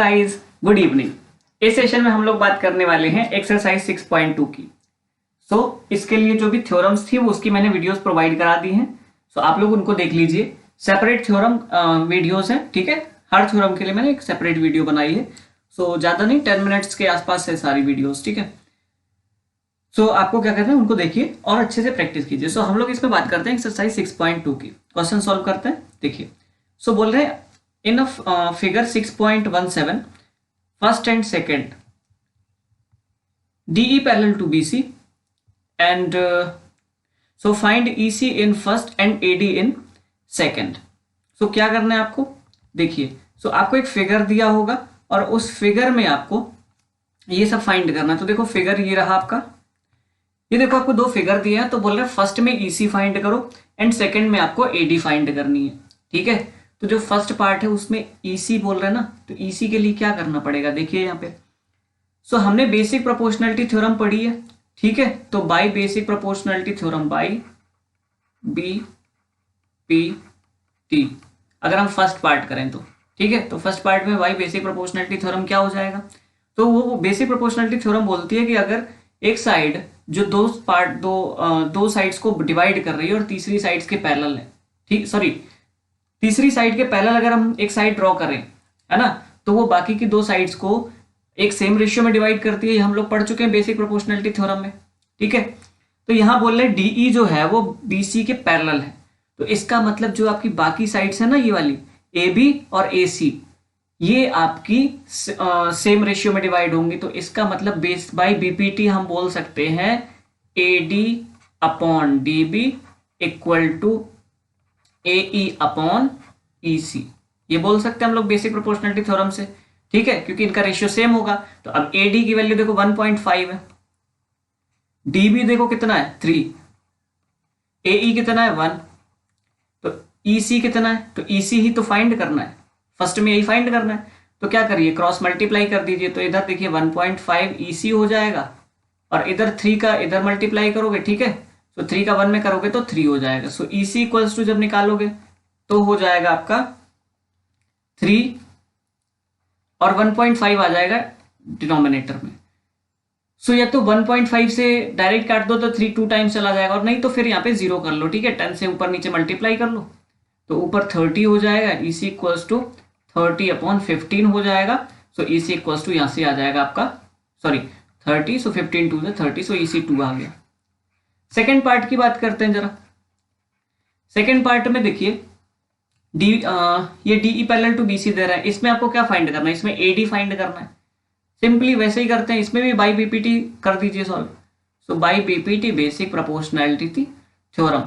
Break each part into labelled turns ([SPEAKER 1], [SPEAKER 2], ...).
[SPEAKER 1] Guys, good evening. इस session में हम लोग बात करने वाले हैं एक्सरसाइज 6.2 की। इसके लिए जो भी थ्योरम्स थी वो उसकी मैंने वीडियोस प्रोवाइड करा दी हैं। आप लोग उनको देख लीजिए। सेपरेट थ्योरम वीडियोस हैं, ठीक है। हर थ्योरम के लिए मैंने एक सेपरेट वीडियो बनाई है। ज्यादा नहीं, 10 मिनट्स के आसपास है सारी वीडियोस, ठीक है। आपको क्या करना है, उनको देखिए और अच्छे से प्रैक्टिस कीजिए। हम लोग इसमें बात करते हैं एक्सरसाइज 6.2 की। क्वेश्चन सॉल्व करते हैं। देखिए, बोल रहे हैं in a figure 6.17 first and second DE parallel to BC and find EC in first and AD in second. क्या करना है आपको, देखिए। आपको एक फिगर दिया होगा और उस फिगर में आपको ये सब फाइंड करना है। तो देखो, फिगर ये रहा आपका। ये देखो, आपको दो फिगर दिए हैं। तो बोल रहे हैं फर्स्ट में EC फाइंड करो एंड सेकंड में आपको AD फाइंड करनी है, ठीक है। तो जो फर्स्ट पार्ट है उसमें EC बोल रहे हैं ना, तो EC के लिए क्या करना पड़ेगा, देखिए यहाँ पे। हमने बेसिक प्रोपोर्शनलिटी थ्योरम पढ़ी है, ठीक है। तो by basic proportionality theorem, by BPT, अगर हम फर्स्ट पार्ट करें तो, ठीक है। तो फर्स्ट पार्ट में बाय बेसिक प्रोपोर्शनलिटी थ्योरम क्या हो जाएगा, तो वो बेसिक प्रोपोर्शनलिटी थ्योरम बोलती है कि अगर एक साइड जो दो साइड्स को डिवाइड कर रही है और तीसरी साइड्स के पैरेलल है, ठीक, सॉरी, तीसरी साइड के पैरेलल अगर हम एक साइड ड्रॉ करें, है ना, तो वो बाकी की दो साइड्स को एक सेम रेशियो में डिवाइड करती है। हम लोग पढ़ चुके हैं बेसिक प्रोपोर्शनलिटी थ्योरम में, ठीक है। तो यहां बोल रहे हैं DE जो है वो BC के पैरेलल है। तो इसका मतलब जो आपकी बाकी साइड्स है ना, ये वाली AB और AC, ये आपकी सेम रेशियो में डिवाइड होंगी। तो इसका मतलब बेस बाय BPT हम बोल सकते हैं AD upon DB equal to AE upon EC, ये बोल सकते हैं हम लोग बेसिक प्रोपोर्शनलिटी थ्योरम से, ठीक है, क्योंकि इनका रेशियो सेम होगा। तो अब AD की वैल्यू देखो 1.5 है, DB देखो कितना है 3, AE कितना है 1, तो EC कितना है, तो EC ही तो फाइंड करना है, फर्स्ट में यही फाइंड करना है। तो क्या करिए, क्रॉस मल्टीप्लाई कर दीजिए। तो इधर देखिए 1.5 EC हो जाएगा और इधर 3 का इधर मल्टीप्लाई करोगे, ठीक है। 3 का 1 में करोगे तो 3 हो जाएगा। EC इक्वल्स टू जब निकालोगे तो हो जाएगा आपका 3 और 1.5 आ जाएगा डिनोमिनेटर में। या तो 1.5 से डायरेक्ट काट दो तो 3 2 टाइम्स चला जाएगा, और नहीं तो फिर यहाँ पे 0 कर लो, ठीक है। 10 से ऊपर नीचे मल्टीप्लाई कर लो तो ऊपर 30 हो जाएगा। EC इक्वल्स टू 30 अपॉन 15 हो जाएगा। EC इक्वल्स टू यहाँ से आ जाएगा आपका, सॉरी 30, 15 2 30, EC 2 आ गया। सेकेंड पार्ट की बात करते हैं जरा। सेकेंड पार्ट में देखिए ये DE पैरेलल टू BC दे रहा है। इसमें आपको क्या फाइंड करना है, इसमें AD फाइंड करना है। सिंपली वैसे ही करते हैं, इसमें भी बाय BPT कर दीजिए solve. By BPT basic proportionality theorem,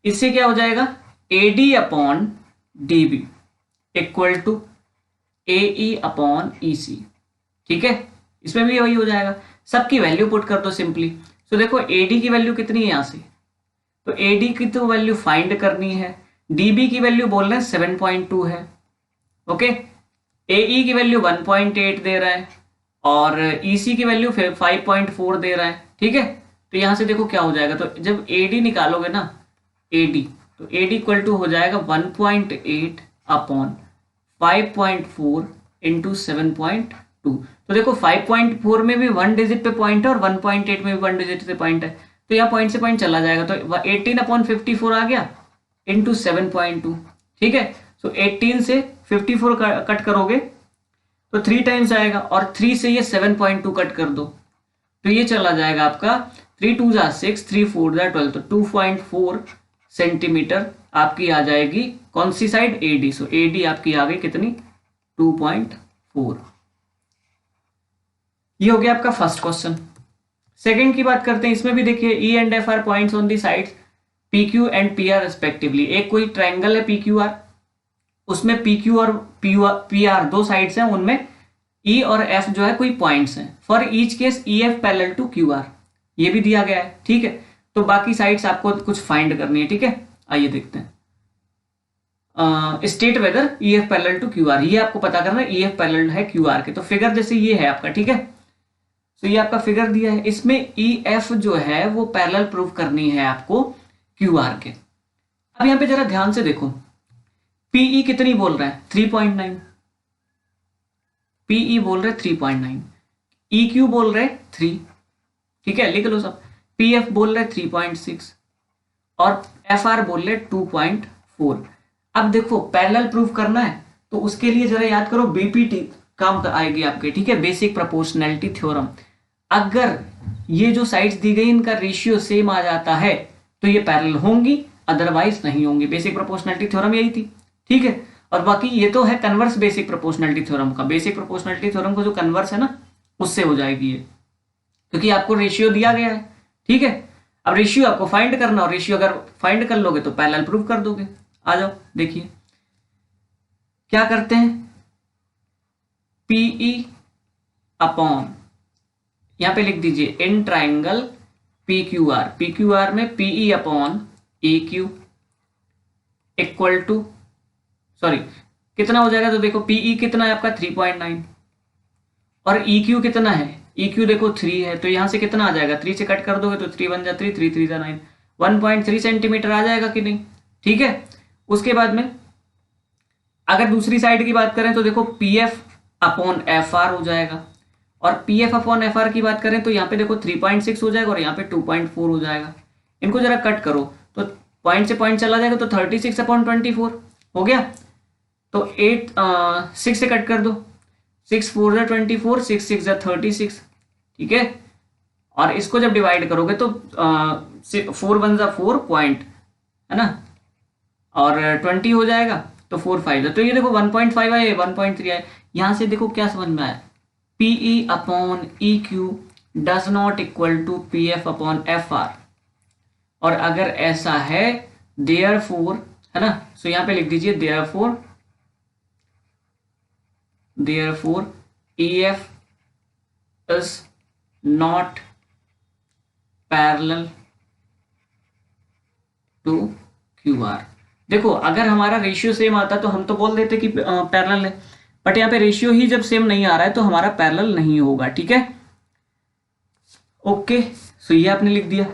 [SPEAKER 1] इससे क्या हो जाएगा, AD upon DB equal to AE upon EC, ठीक है। इसमें भी वही हो जाएगा, सबकी वैल्यू पुट कर दो सिंपली। देखो AD की वैल्यू कितनी है यहाँ से, तो AD की तो वैल्यू फाइंड करनी है। DB की वैल्यू बोल रहे हैं 7.2 है, ओके। AE की वैल्यू 1.8 दे रहा है और EC की वैल्यू 5.4 दे रहा है, ठीक है। तो यहां से देखो क्या हो जाएगा, तो जब AD निकालोगे ना, AD, तो AD इक्वल टू हो जाएगा 1.8 अपॉन 5.4 इंटू 7.2। तो देखो 5.4 में भी 1 डिजिट पे पॉइंट है और 1.8 में भी 1 डिजिट पे पॉइंट है। तो यहाँ पॉइंट से पॉइंट चला जाएगा, तो 18 अपॉन 54 आ गया इंटू 7.2, ठीक है। 18 से 54 कट करोगे तो 3 टाइम्स आएगा और 3 से ये 7.2 कट कर दो तो ये चला जाएगा आपका 3 2 जा 6, 3 4 जा 12, तो 2.4 सेंटीमीटर आपकी आ जाएगी। कौन सी साइड, AD। AD आपकी आ गई कितनी, 2.4। ये हो गया आपका फर्स्ट क्वेश्चन। सेकंड की बात करते हैं। इसमें भी देखिए E and F are points on the sides PQ and PR respectively. एक कोई ट्रायंगल है PQR, उसमें PQ और PR दो साइड्स हैं, उनमें E और F जो है कोई पॉइंट्स हैं। For each case EF parallel to QR, ये भी दिया गया है, ठीक है। तो बाकी साइड्स आपको कुछ फाइंड करनी है, ठीक है। आइए देखते हैं। State whether EF parallel to QR, ये आपको पता करना है EF पैरेलल है QR के। तो फिगर जैसे ये है आपका, ठीक है। ये आपका फिगर दिया है, इसमें EF जो है वो पैरेलल प्रूव करनी है आपको QR के। अब यहां पे जरा ध्यान से देखो, PE कितनी बोल रहा है, 3.9, पीई बोल रहे 3.9, EQ बोल रहे 3, ठीक है लिख लो सब, PF बोल रहे 3.6 और FR बोल रहे 2.4। अब देखो पैरेलल प्रूफ करना है तो उसके लिए जरा याद करो BPT काम आएगी आपके, ठीक है, बेसिक प्रोपोर्शनैलिटी थ्योरम। अगर ये जो साइड्स दी गई इनका रेशियो सेम आ जाता है तो ये पैरेलल होंगी, अदरवाइज नहीं होंगी। बेसिक प्रोपोर्शनैलिटी थ्योरम यही थी, ठीक है। और बाकी ये तो है कन्वर्स बेसिक प्रोपोर्शनैलिटी थ्योरम का, बेसिक प्रोपोर्शनैलिटी थ्योरम का जो कन्वर्स है ना उससे हो जाएगी ये, क्योंकि आपको रेशियो दिया गया है, ठीक है। अब रेशियो आपको फाइंड करना, और रेशियो अगर फाइंड कर लोगे तो पैरेलल प्रूफ कर दोगे। आ जाओ देखिए क्या करते हैं, PE अपॉन, यहां पे लिख दीजिए इन ट्राइंगल PQR, PQR में PE upon EQ equal to, sorry कितना हो जाएगा, तो देखो PE कितना है आपका 3.9 और EQ कितना है, EQ देखो 3 है, तो यहां से कितना आ जाएगा, 3 से कट कर दोगे तो 3 बन जा 3, 3 3 9, 1.3 सेंटीमीटर आ जाएगा कि नहीं, ठीक है। उसके बाद में अगर दूसरी साइड की बात करें तो देखो PF अपॉन FR हो जाएगा, और PF अपॉन FR की बात करें तो यहाँ पे देखो 3.6 हो जाएगा और यहाँ पे 2.4 हो जाएगा। इनको जरा कट करो तो पॉइंट से पॉइंट चला जाएगा तो 36 अपॉन 24 हो गया। तो 6 से कट कर दो, 6 4 जा 24, 6 6 जा 36, ठीक है। और इसको जब डिवाइड करोगे तो 4 1 जा 4 पॉइंट है ना, और 20 हो जाएगा तो 4 5 तो ये देखो 1.5 आए 1.3 आए। यहां से देखो क्या समझ में आया, PE upon EQ does not equal to PF upon FR, और अगर ऐसा है देयरफॉर, है ना, सो यहां पे लिख दीजिए therefore EF is not parallel to QR। देखो अगर हमारा रेशियो सेम आता तो हम तो बोल देते कि पैरेलल है, बट यहाँ पे रेशियो ही जब सेम नहीं आ रहा है तो हमारा पैरेलल नहीं होगा, ठीक है। ओके, सो ये आपने लिख दिया।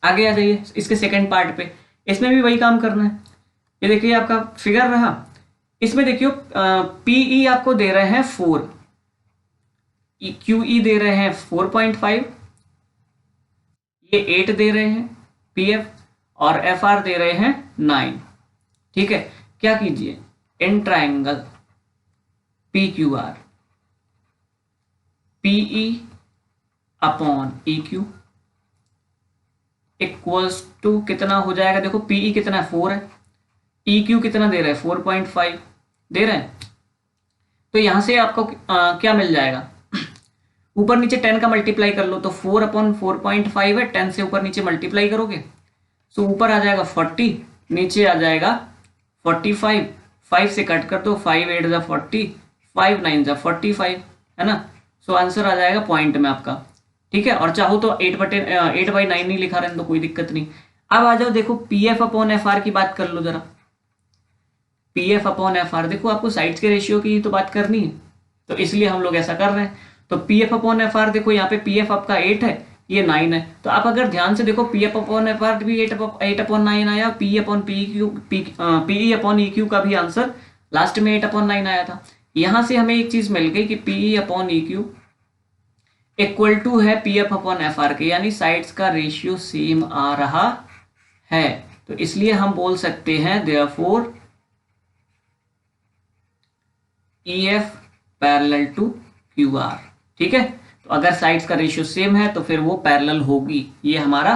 [SPEAKER 1] आगे आ जाइए इसके सेकंड पार्ट पे, इसमें भी वही काम करना है। ये देखिए आपका फिगर रहा, इसमें देखियो PE आपको दे रहे हैं 4, QE दे रहे हैं 4.5, ये 8 दे रहे हैं PF, और FR दे रहे हैं 9, ठीक है। क्या कीजिए, in triangle PQR PE upon EQ equals to कितना हो जाएगा, देखो PE कितना है 4 है, EQ कितना दे रहा है 4.5 दे रहे हैं, तो यहां से आपको क्या मिल जाएगा, ऊपर नीचे 10 का मल्टीप्लाई कर लो तो 4 अपॉन 4.5 है, 10 से ऊपर नीचे मल्टीप्लाई करोगे तो ऊपर आ जाएगा 40, नीचे आ जाएगा 45, 5 से कट कर दो, 5 8 जा 40, 5 9 जा 45, है ना। सो आंसर आ जाएगा पॉइंट में आपका, ठीक है। और चाहो तो 8/9 नहीं लिखा रहने तो कोई दिक्कत नहीं। अब आ जाओ देखो PF अपॉन FR की बात कर लो जरा, PF अपॉन FR, देखो आपको साइड्स के रेशियो की तो बात करनी है तो इसलिए हम लोग ऐसा कर रहे हैं। तो PF अपॉन FR देखो यहाँ पे PF आपका 8 है, ये 9 है, तो आप अगर ध्यान से देखो PF अपॉन FR भी 8 अपॉन 9 आया, PE upon PE upon EQ का भी आंसर लास्ट में 8 अपॉन 9 आया था। यहां से हमें एक चीज मिल गई कि PE upon EQ equal to है PF अपॉन FR के, यानी साइड्स का रेशियो सेम आ रहा है, तो इसलिए हम बोल सकते हैं therefore EF parallel to QR, ठीक है। तो अगर साइड्स का रेशियो सेम है तो फिर वो पैरेलल होगी। ये हमारा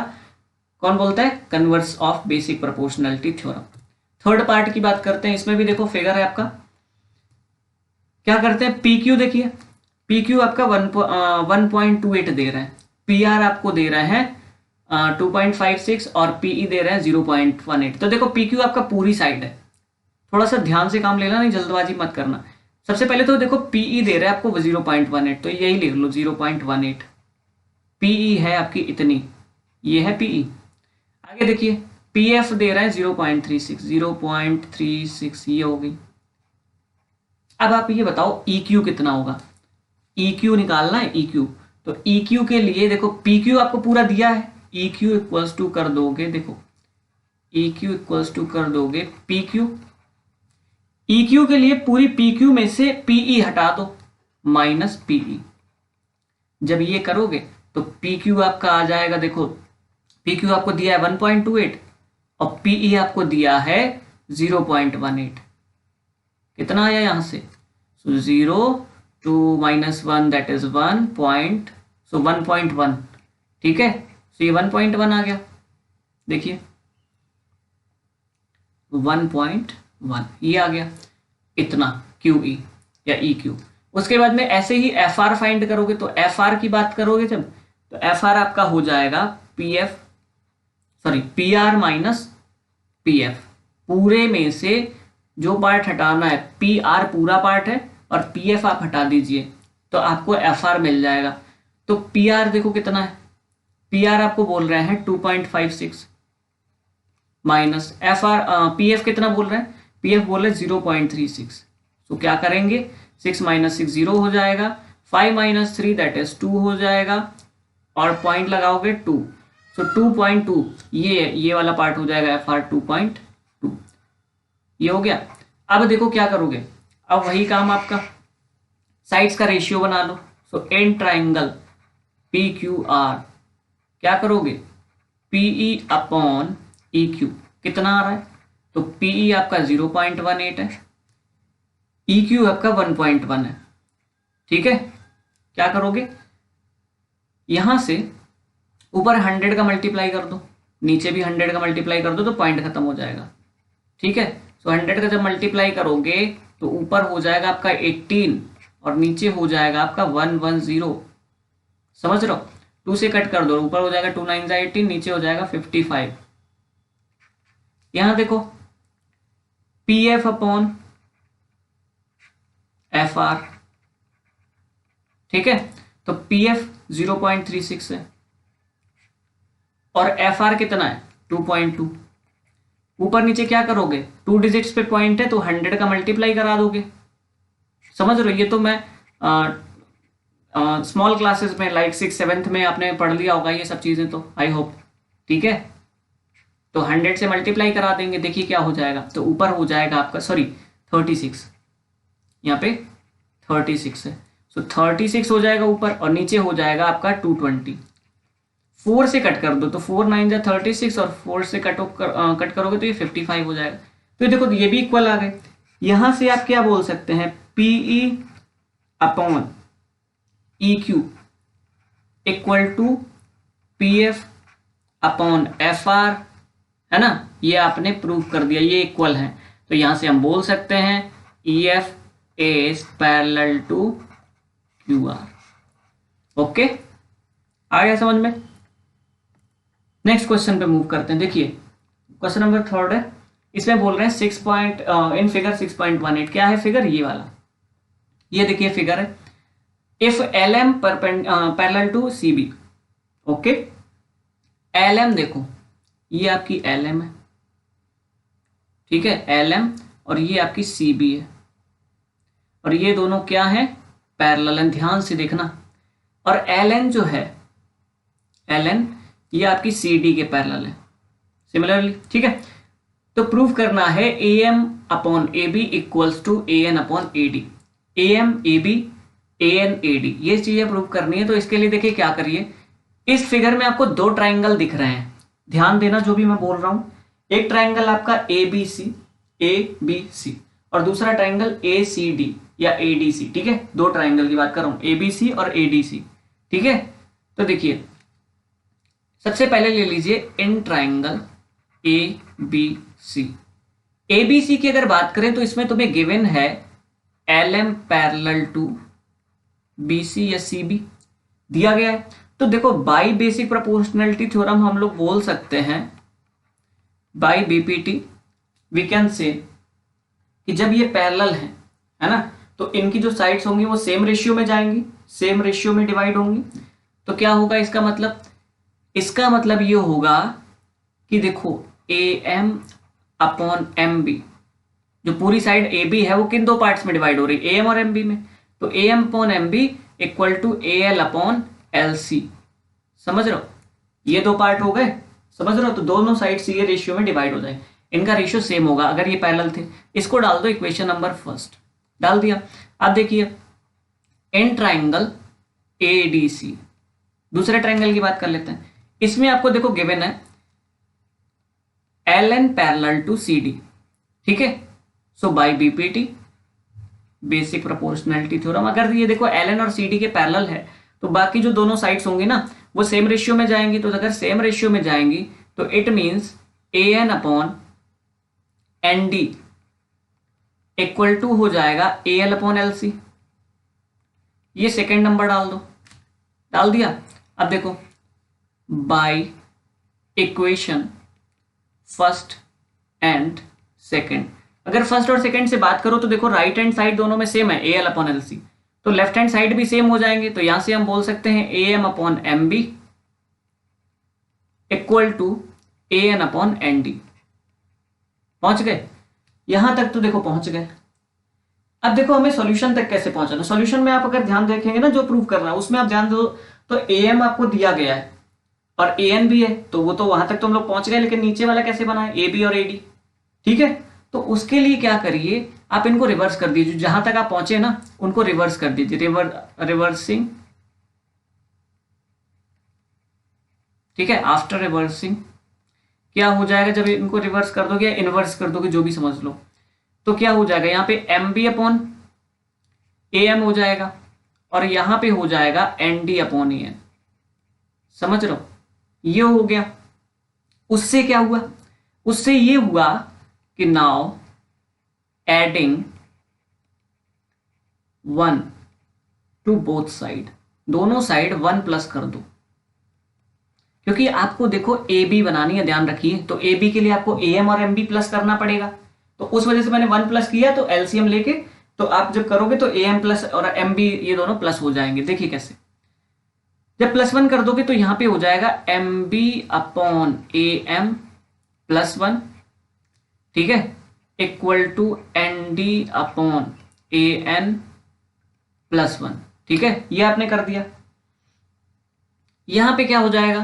[SPEAKER 1] कौन बोलता है, converse of basic proportionality theorem. Third part की बात करते हैं, इसमें भी देखो फिगर है आपका, क्या करते हैं, PQ देखिए, PQ आपका 1.28 दे रहे हैं, PR आपको दे रहे हैं 2.56 और PE दे रहे हैं 0.18। तो देखो PQ आपका पूरी साइड है, थोड़ा सा ध्यान से काम लेना, नहीं जल्दबाजी मत करना। सबसे पहले तो देखो PE दे रहा है आपको 0.18, तो यही लिख लो 0.18, PE है आपकी इतनी, ये है PE। आगे देखिए PF दे रहा है 0.36, ये हो गई। अब आप ये बताओ EQ कितना होगा, EQ निकालना है EQ, तो EQ के लिए देखो PQ आपको पूरा दिया है, EQ इक्वल्स टू कर दोगे, देखो EQ इक्वल्स टू कर दोगे PQ, EQ के लिए पूरी PQ में से PE हटा दो, माइनस पीई। जब ये करोगे तो पी क्यू आपका आ जाएगा, देखो पी क्यू आपको दिया है 1.28 और पीई आपको दिया है 0.18। कितना आया यहां से? सो 0 2 -1 दैट इज 1.1। ठीक है, सो ये 1.1 आ गया। देखिए 1.1 ये आ गया, इतना क्यू ई या ई क्यू। उसके बाद में ऐसे ही एफ आर फाइंड करोगे, तो एफ आर की बात करोगे जब, तो एफ आर आपका हो जाएगा P R minus P F. पूरे में से जो पार्ट हटाना है, पी आर पूरा पार्ट है और पी एफ आप हटा दीजिए तो आपको एफ आर मिल जाएगा। तो पी आर देखो कितना है, पी आर आपको बोल रहे हैं 2.56 minus F R, P F कितना बोल रहे हैं, पी एफ बोल रहे 0.36। तो क्या करेंगे, 6 - 6 0 हो जाएगा, 5 - 3 दैट इज 2 हो जाएगा और पॉइंट लगाओगे 2। सो 2.2 ये वाला पार्ट हो जाएगा एफ आर 2.2। ये हो गया। अब देखो क्या करोगे, अब वही काम आपका, साइड्स का रेशियो बना लो। So in triangle P Q R क्या करोगे, पीई अपॉन ई क्यू कितना आ रहा है, तो पीई आपका 0.18 है, ई क्यू आपका 1.1 है। ठीक है, क्या करोगे, यहां से ऊपर 100 का मल्टीप्लाई कर दो, नीचे भी 100 का मल्टीप्लाई कर दो तो पॉइंट खत्म हो जाएगा। ठीक है, सो 100 का जब मल्टीप्लाई करोगे तो ऊपर हो जाएगा आपका 18 और नीचे हो जाएगा आपका 110। समझ रहे हो, 2 से कट कर दो, ऊपर हो जाएगा 2 9 18, नीचे हो जाएगा 55। यहां देखो P F upon F R. ठीक है, तो पी एफ 0.36 है और एफ आर कितना है 2.2। ऊपर नीचे क्या करोगे, 2 डिजिट्स पे पॉइंट है तो 100 का मल्टीप्लाई करा दोगे। समझ रहे हो, ये तो मैं स्मॉल क्लासेस में लाइक 6 7th में आपने पढ़ लिया होगा ये सब चीजें, तो आई होप। ठीक है, तो 100 से मल्टीप्लाई करा देंगे, देखिए क्या हो जाएगा, तो ऊपर हो जाएगा आपका 36, यहाँ पे 36 है। सो 36 हो जाएगा ऊपर और नीचे हो जाएगा आपका 220। 4 से कट कर दो तो 4 9 जा 36 और 4 से कट करोगे तो ये 55 हो जाएगा। तो देखो ये भी इक्वल आ गए। यहां से आप क्या बोल सकते हैं, PE upon E Q equal to P F upon F R, है ना, ये आपने प्रूव कर दिया, ये इक्वल है। तो यहां से हम बोल सकते हैं E F is parallel to Q R. Okay, आ गया समझ में। नेक्स्ट क्वेश्चन पे मूव करते हैं। देखिए क्वेश्चन नंबर 3 है, इसमें बोल रहे हैं इन फिगर 6.18। क्या है फिगर, ये वाला, ये देखिए फिगर है, if L M parallel to C B. Okay, L M देखो ये आपकी एल एम है, ठीक है, एल एम, और ये आपकी सी बी है, और ये दोनों क्या है, पैरेलल है। ध्यान से देखना, और एल एन जो है, एल एन ये आपकी सी डी के पैरेलल है सिमिलरली। ठीक है, तो प्रूव करना है A M upon A B equals to A N upon A D. A M A B, A N A D, ये चीजें प्रूव करनी है। तो इसके लिए देखिए क्या करिए, इस फिगर में आपको 2 ट्राइंगल दिख रहे हैं, ध्यान देना जो भी मैं बोल रहा हूं। एक ट्राइंगल आपका ए बी सी और दूसरा ट्राइंगल ए सी डी या ए डी सी। ठीक है, 2 ट्राइंगल की बात कर रहा हूं, ए बी सी और ए डी सी। ठीक है, तो देखिए सबसे पहले ले लीजिए in triangle A B C. A B C की अगर बात करें तो इसमें तुम्हें गिवन है L M parallel to B C या सी बी दिया गया है। तो देखो बाई बेसिक प्रोपोर्शनलिटी थ्योरम हम लोग बोल सकते हैं, बाई बीपीटी वी कैन से कि जब ये पैरेलल है ना, तो इनकी जो साइड्स होंगी वो सेम रेशियो में जाएंगी, सेम रेशियो में डिवाइड होंगी। तो क्या होगा इसका मतलब, इसका मतलब ये होगा कि देखो A M upon M B, जो पूरी साइड ए बी है वो किन 2 पार्ट्स में डिवाइड हो रही है, ए एम और एम बी में। तो A M upon M B equal to A L upon L C. समझ रहे हो, ये 2 पार्ट हो गए, समझ रहे हो, तो दोनों साइड ये रेशियो में डिवाइड हो जाए, इनका रेशियो सेम होगा अगर ये पैरेलल थे। इसको डाल दो इक्वेशन नंबर 1, डाल दिया। अब देखिए इन ट्राइंगल एडीसी। दूसरे ट्राइंगल की बात कर लेते हैं। इसमें आपको देखो गिवन है L N parallel to C D, ठीक है। So by BPT basic proportionality theorem, अगर ये देखो एल एन और सी डी के पैरेलल है तो बाकी जो दोनों साइड्स होंगी ना वो सेम रेशियो में जाएंगी। तो अगर सेम रेशियो में जाएंगी तो it means A N upon N D equal to हो जाएगा A L upon L C. ये सेकेंड नंबर डाल दो, डाल दिया। अब देखो by equation first and second, अगर फर्स्ट और सेकेंड से बात करो तो देखो राइट हैंड साइड दोनों में सेम है A L upon L C, तो लेफ्ट हैंड साइड भी सेम हो जाएंगे। तो यहां से हम बोल सकते हैं A M upon M B equal to A N upon N D. पहुंच गए यहां तक? तो देखो पहुंच गए। अब देखो हमें सॉल्यूशन तक कैसे पहुंचना। सॉल्यूशन में आप अगर ध्यान देखेंगे ना जो प्रूव करना है उसमें आप ध्यान दो तो ए एम आपको दिया गया है और ए एन भी है, तो वो तो वहां तक तो हम लोग पहुंच गए, लेकिन नीचे वाला कैसे बना है ए बी और ए डी, ठीक है। तो उसके लिए क्या करिए, आप इनको रिवर्स कर दीजिए, जहां तक आप पहुंचे ना उनको रिवर्स कर दीजिए, रिवर्सिंग, ठीक है। आफ्टर रिवर्सिंग क्या हो जाएगा, जब इनको रिवर्स कर दोगे या इनवर्स कर दोगे जो भी समझ लो, तो क्या हो जाएगा यहाँ पे M B upon A M हो जाएगा और यहां पे हो जाएगा N D upon A N. समझ रहे हो, ये हो गया। उससे क्या हुआ, उससे ये हुआ कि now adding 1 to both side, दोनों साइड 1 प्लस कर दो, क्योंकि आपको देखो ए बी बनानी है, ध्यान रखिए। तो ए बी के लिए आपको ए एम और एम बी प्लस करना पड़ेगा, तो उस वजह से मैंने 1 प्लस किया। तो एलसीएम लेके तो आप जब करोगे तो ए एम प्लस और एम बी ये दोनों प्लस हो जाएंगे। देखिए कैसे, जब +1 कर दोगे तो यहां पे हो जाएगा M B upon A M +1, ठीक है, equal to N D upon A N +1, ठीक है। ये आपने कर दिया। यहां पे क्या हो जाएगा,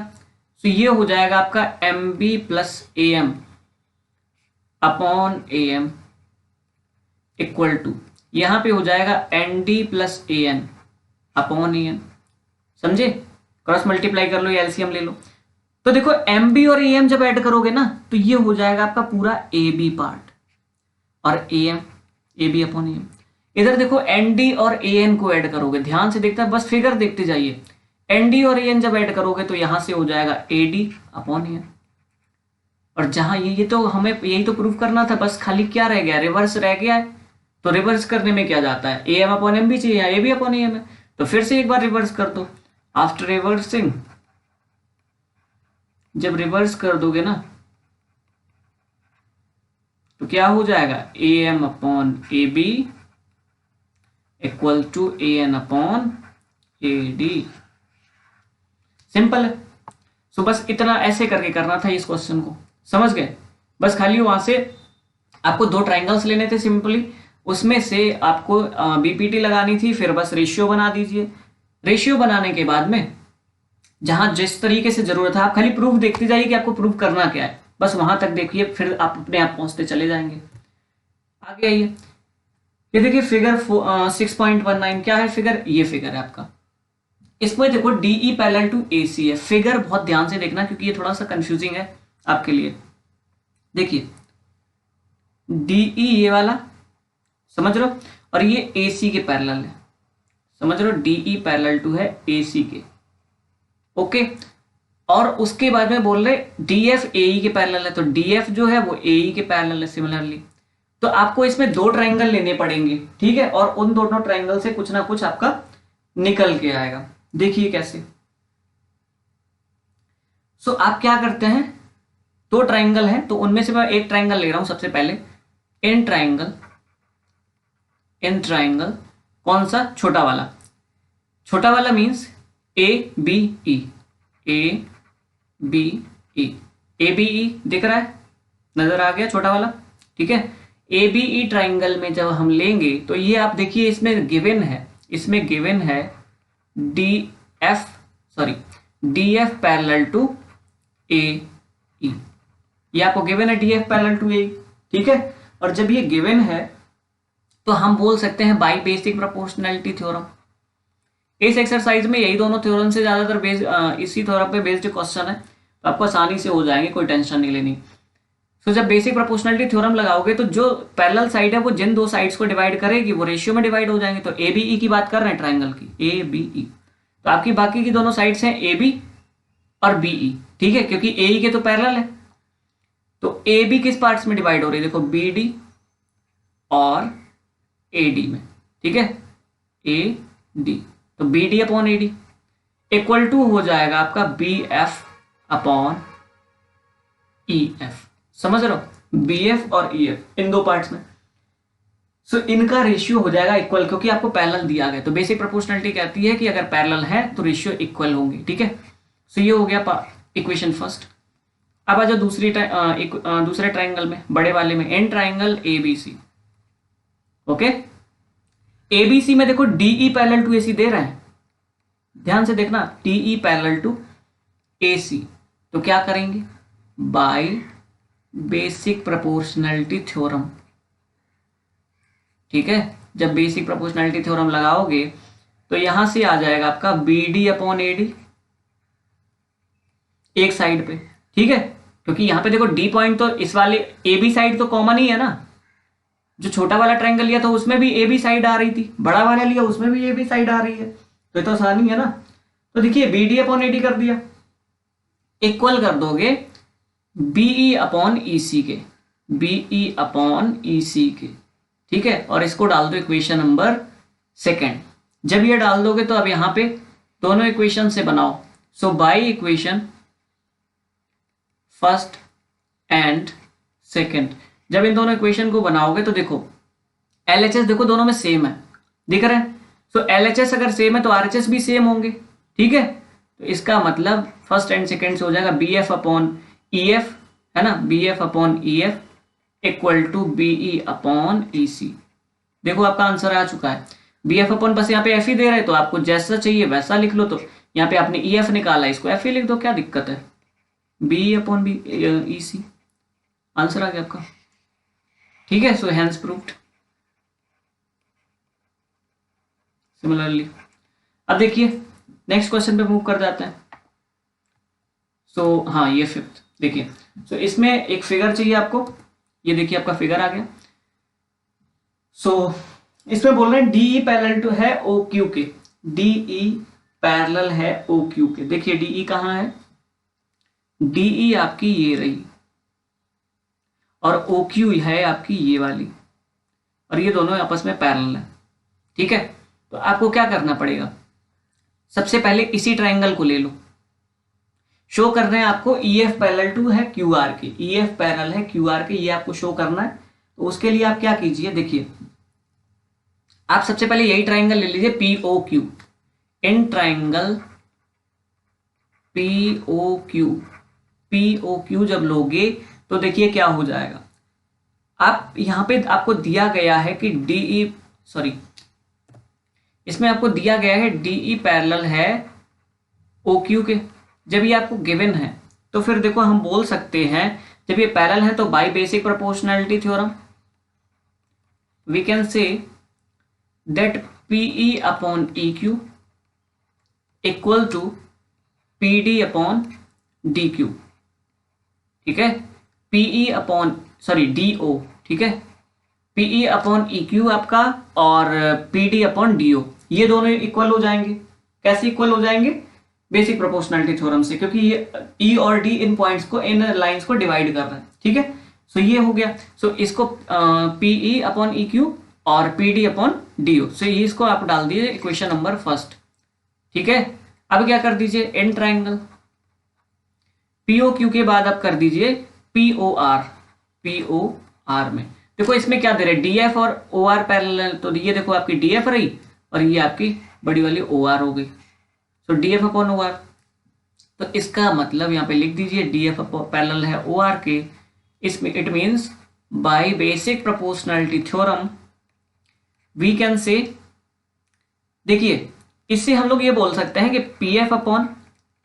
[SPEAKER 1] तो ये हो जाएगा आपका M B plus A M upon A M equal to, यहां पे हो जाएगा N D plus A N upon A N. समझे, क्रॉस मल्टीप्लाई कर लो या एलसीएम ले लो। तो देखो एम बी और ए एम जब ऐड करोगे ना तो ये हो जाएगा आपका पूरा ए बी पार्ट और A M, A B upon A M. इधर देखो एन डी और ए एन को ऐड करोगे, ध्यान से देखता है, बस फिगर देखते जाइए। एन डी और ए एन जब ऐड करोगे तो यहां से हो जाएगा A D upon A N. और जहां ये तो हमें यही तो प्रूफ करना था, बस खाली क्या रह गया, रिवर्स रह गया है। तो रिवर्स करने में क्या जाता है, A M upon M B चाहिए या A B upon A M है, तो फिर से एक बार रिवर्स कर दो। आफ्टर रिवर्सिंग जब रिवर्स कर दोगे ना तो क्या हो जाएगा, A M upon A B equal to A N upon A D. Simple है। सो बस इतना ऐसे करके करना था इस क्वेश्चन को, समझ गए। बस खाली वहां से आपको 2 ट्राइंगल्स लेने थे सिंपली, उसमें से आपको बीपीटी लगानी थी, फिर बस रेशियो बना दीजिए। रेशियो बनाने के बाद में जहां जिस तरीके से जरूरत है आप खाली प्रूफ देखते जाइए कि आपको प्रूफ करना क्या है, बस वहां तक देखिए, फिर आप अपने आप पहुंचते चले जाएंगे। आगे आइए, ये देखिए फिगर 6.19 क्या है फिगर, ये फिगर है आपका। इसमें देखो डीई पैरेलल टू एसी है। फिगर बहुत ध्यान से देखना क्योंकि ये थोड़ा सा कंफ्यूजिंग है आपके लिए। देखिए डीई ये वाला समझ रहे हो, और ये एसी के पैरेलल है, समझ रहे हो, डीई पैरेलल टू है एसी के, ओके। और उसके बाद में बोल रहे डीएफ एई के पैरेलल है, तो डीएफ जो है वो एई के पैरेलल है सिमिलरली। तो आपको इसमें 2 ट्राइंगल लेने पड़ेंगे, ठीक है, और उन दोनों ट्राइंगल से कुछ ना कुछ आपका निकल के आएगा। देखिए कैसे। सो आप क्या करते हैं, 2 ट्राइंगल हैं तो उनमें से मैं एक ट्राइंगल ले रहा हूं सबसे पहले, इन ट्राइंगल कौन सा, छोटा वाला। छोटा वाला means A B E, A B E, A B E दिख रहा है, नजर आ गया छोटा वाला, ठीक है। ए बी ई ट्राइंगल में जब हम लेंगे तो ये आप देखिए इसमें गिवन है डी एफ पैरेलल टू ए ई, ये आपको गिवन है डी एफ पैरेलल टू ए, ठीक है। और जब ये गिवन है तो हम बोल सकते हैं बाय बेसिक प्रोपोर्शनैलिटी थ्योरम, इस एक्सरसाइज में यही दोनों थ्योरम से ज्यादातर बेस्ड, इसी थ्योरम पे बेस्ड क्वेश्चन है, तो आपको आसानी से हो जाएंगे, कोई टेंशन नहीं लेनी। तो जब बेसिक प्रोपोर्शनलिटी थ्योरम लगाओगे तो जो पैरेलल साइड है वो जिन दो साइड्स को डिवाइड करेगी वो रेशियो में डिवाइड हो जाएंगे। तो ए बी ई की बात कर रहे हैं, ट्राइंगल की ए बी ई, तो आपकी बाकी की दोनों साइड्स हैं ए बी और बी ई, ठीक है, क्योंकि ए ई के तो पैरेलल है। तो ए बी किस पार्ट्स में डिवाइड हो रही है, देखो बी डी और ए डी में, ठीक है, ए डी, तो B D upon A D equal to हो जाएगा आपका B F upon E F. समझ रहे हो, बी एफ और ई एफ इन दो पार्ट्स में, सो इनका रेशियो हो जाएगा इक्वल, क्योंकि आपको पैरेलल दिया गया। तो बेसिक प्रोपोर्शनलिटी कहती है कि अगर पैरेलल है तो रेशियो इक्वल होंगे, ठीक है। सो ये हो गया इक्वेशन फर्स्ट। अब आ जाओ दूसरे ट्राइंगल में, बड़े वाले में, in triangle A B C. Okay, A B C में देखो DE parallel to A C दे रहा है, ध्यान से देखना, DE parallel to A C. तो क्या करेंगे, बाय बेसिक प्रोपोर्शनलिटी थ्योरम, ठीक है। जब बेसिक प्रोपोर्शनलिटी थ्योरम लगाओगे तो यहां से आ जाएगा आपका B D upon A D एक साइड पे, ठीक है, क्योंकि यहां पे देखो डी पॉइंट तो इस वाले ए बी साइड तो कॉमन ही है ना। जो छोटा वाला ट्रायंगल लिया था उसमें भी ए बी साइड आ रही थी, बड़ा वाला लिया उसमें भी ए बी साइड आ रही है, तो ये तो आसानी है ना। तो देखिए B D upon A D कर दिया, इक्वल कर दोगे बीई अपॉन ई सी के, बीई अपॉन ई सी के, ठीक है, और इसको डाल दो इक्वेशन नंबर सेकेंड। जब ये डाल दोगे तो अब यहां पे दोनों इक्वेशन से बनाओ। So by equation first and second, जब इन दोनों इक्वेशन को बनाओगे तो देखो एलएचएस देखो दोनों में सेम है, दिख रहा है। सो एलएचएस अगर सेम है तो आरएचएस भी सेम होंगे, ठीक है। तो इसका मतलब फर्स्ट एंड सेकेंड से हो जाएगा B F upon E F, है ना, B F upon E F equal to B E upon E C. देखो आपका आंसर आ चुका है, बी एफ अपॉन, बस यहाँ पे एफ ही दे रहे तो आपको जैसा चाहिए वैसा लिख लो। तो यहाँ पे आपने ई एफ निकाला, इसको एफ ही लिख दो, क्या दिक्कत है, बी अपॉन बी ई सी, आंसर आ गया आपका, ठीक है। So hence proved. सिमिलरली अब देखिए नेक्स्ट क्वेश्चन पे मूव कर जाते हैं। सो हाँ ये फिफ्थ देखिए, सो इसमें एक फिगर चाहिए आपको, ये देखिए आपका फिगर आ गया। सो इसमें बोल रहे हैं डीई पैरेलल टू है ओ क्यू के, डीई पैरेलल है ओ क्यू के। देखिए डीई कहाँ है, डीई आपकी ये रही और ओ क्यू है आपकी ये वाली, और ये दोनों आपस में पैरेलल है, ठीक है। तो आपको क्या करना पड़ेगा, सबसे पहले इसी ट्राइंगल को ले लो, शो कर रहे हैं आपको ई एफ पैरेलल टू है क्यू आर के, ई एफ पैरेलल है क्यू आर के, ये आपको शो करना है। तो उसके लिए आप क्या कीजिए, देखिए आप सबसे पहले यही ट्राइंगल ले लीजिए P O Q, in triangle P O Q, P O Q जब लोगे तो देखिए क्या हो जाएगा। आप यहां पे आपको दिया गया है कि डीई, सॉरी इसमें आपको दिया गया है डीई पैरेलल है ओ क्यू के। जब ये आपको गिवन है तो फिर देखो हम बोल सकते हैं, जब ये पैरेलल है तो by basic proportionality theorem we can say that PE upon E Q equal to P D upon D Q, ठीक है, PE upon sorry D O, ठीक है, पीई अपॉन ई क्यू आपका और P D upon D O, ये दोनों equal हो जाएंगे। कैसे इक्वल हो जाएंगे, बेसिक प्रोपोर्शनलिटी थ्योरम से, क्योंकि ये ई और डी इन पॉइंट्स को, इन लाइंस को डिवाइड कर रहे हैं, ठीक है। सो ये हो गया, सो इसको पीई अपॉन ई क्यू और P D upon D O, so ये इसको आप डाल दीजिए इक्वेशन नंबर फर्स्ट, ठीक है। अब क्या कर दीजिए, एन ट्राइंगल पीओ क्यू के बाद आप कर दीजिए पीओ आर, पीओ आर में देखो इसमें क्या दे रहे हैं, डीएफ और ओ आर पैरेलल, तो ये देखो आपकी डीएफ रही और ये आपकी बड़ी वाली ओ आर हो गई। सो डीएफ अपॉन ओ आर, तो इसका मतलब यहाँ पे लिख दीजिए डीएफ पैरेलल है ओ आर के, इसमें it means by basic proportionality theorem we can say, देखिए इससे हम लोग ये बोल सकते हैं कि P F upon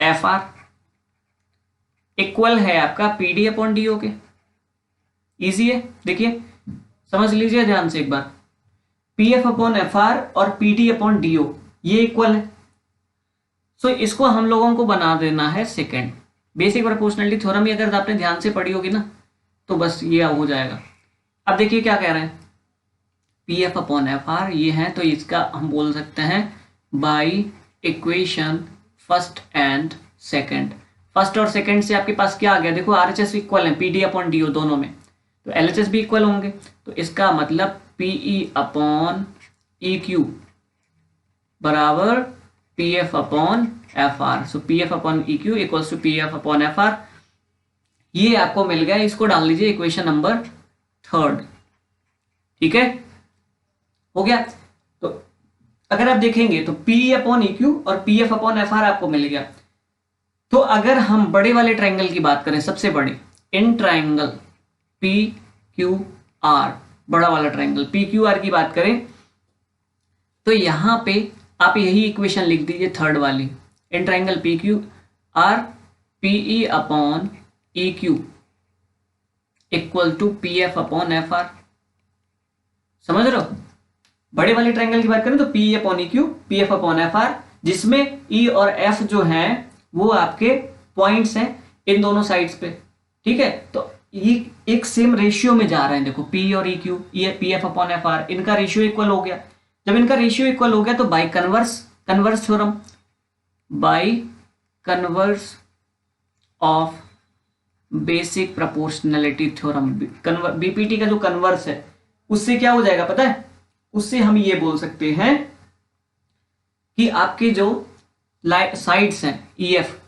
[SPEAKER 1] F R equal है आपका P D upon D O के। इजी है, देखिए समझ लीजिए ध्यान से एक बार, P F upon F R और P D upon D O ये इक्वल है, सो इसको हम लोगों को बना देना है सेकंड। बेसिक प्रोपोर्शनलिटी थ्योरम ही अगर आपने ध्यान से पढ़ी होगी ना तो बस ये हो जाएगा। अब देखिए क्या कह रहे हैं, P F upon F R ये है, तो इसका हम बोल सकते हैं by equation first and second. First और सेकंड से आपके पास क्या आ गया, देखो आर एच एस इक्वल है P D upon D O दोनों में, तो एल एच एस भी इक्वल होंगे, तो इसका मतलब P E upon E Q बराबर P F upon F R. So P F upon E Q equals to P F upon F R, ये आपको मिल गया। इसको डाल लीजिए इक्वेशन नंबर थर्ड। ठीक है, हो गया। तो अगर आप देखेंगे तो पी अपॉन ई क्यू और P F upon F are आपको मिल गया। तो अगर हम बड़े वाले ट्राइंगल की बात करें, सबसे बड़े इन ट्राइंगल पी क्यू आर, बड़ा वाला ट्राइंगल पी क्यू आर की बात करें, तो यहां पे आप यही इक्वेशन लिख दीजिए थर्ड वाली, in triangle P Q R PE upon E Q equal to P F upon F R. समझ रहे हो, बड़े वाले ट्राइंगल की बात करें तो P upon E Q P F upon F are, जिसमें ई और एफ जो हैं वो आपके पॉइंट्स हैं इन दोनों साइड्स पे। ठीक है, तो ये एक सेम रेशियो में जा रहे हैं। देखो पी और ई क्यू, ये P F upon F are, इनका रेशियो इक्वल हो गया। जब इनका रेशियो इक्वल हो गया तो by converse theorem, by converse of basic proportionality theorem, BPT का जो कन्वर्स है उससे क्या हो जाएगा पता है, उससे हम ये बोल सकते हैं कि आपके जो साइड्स हैं ईएफ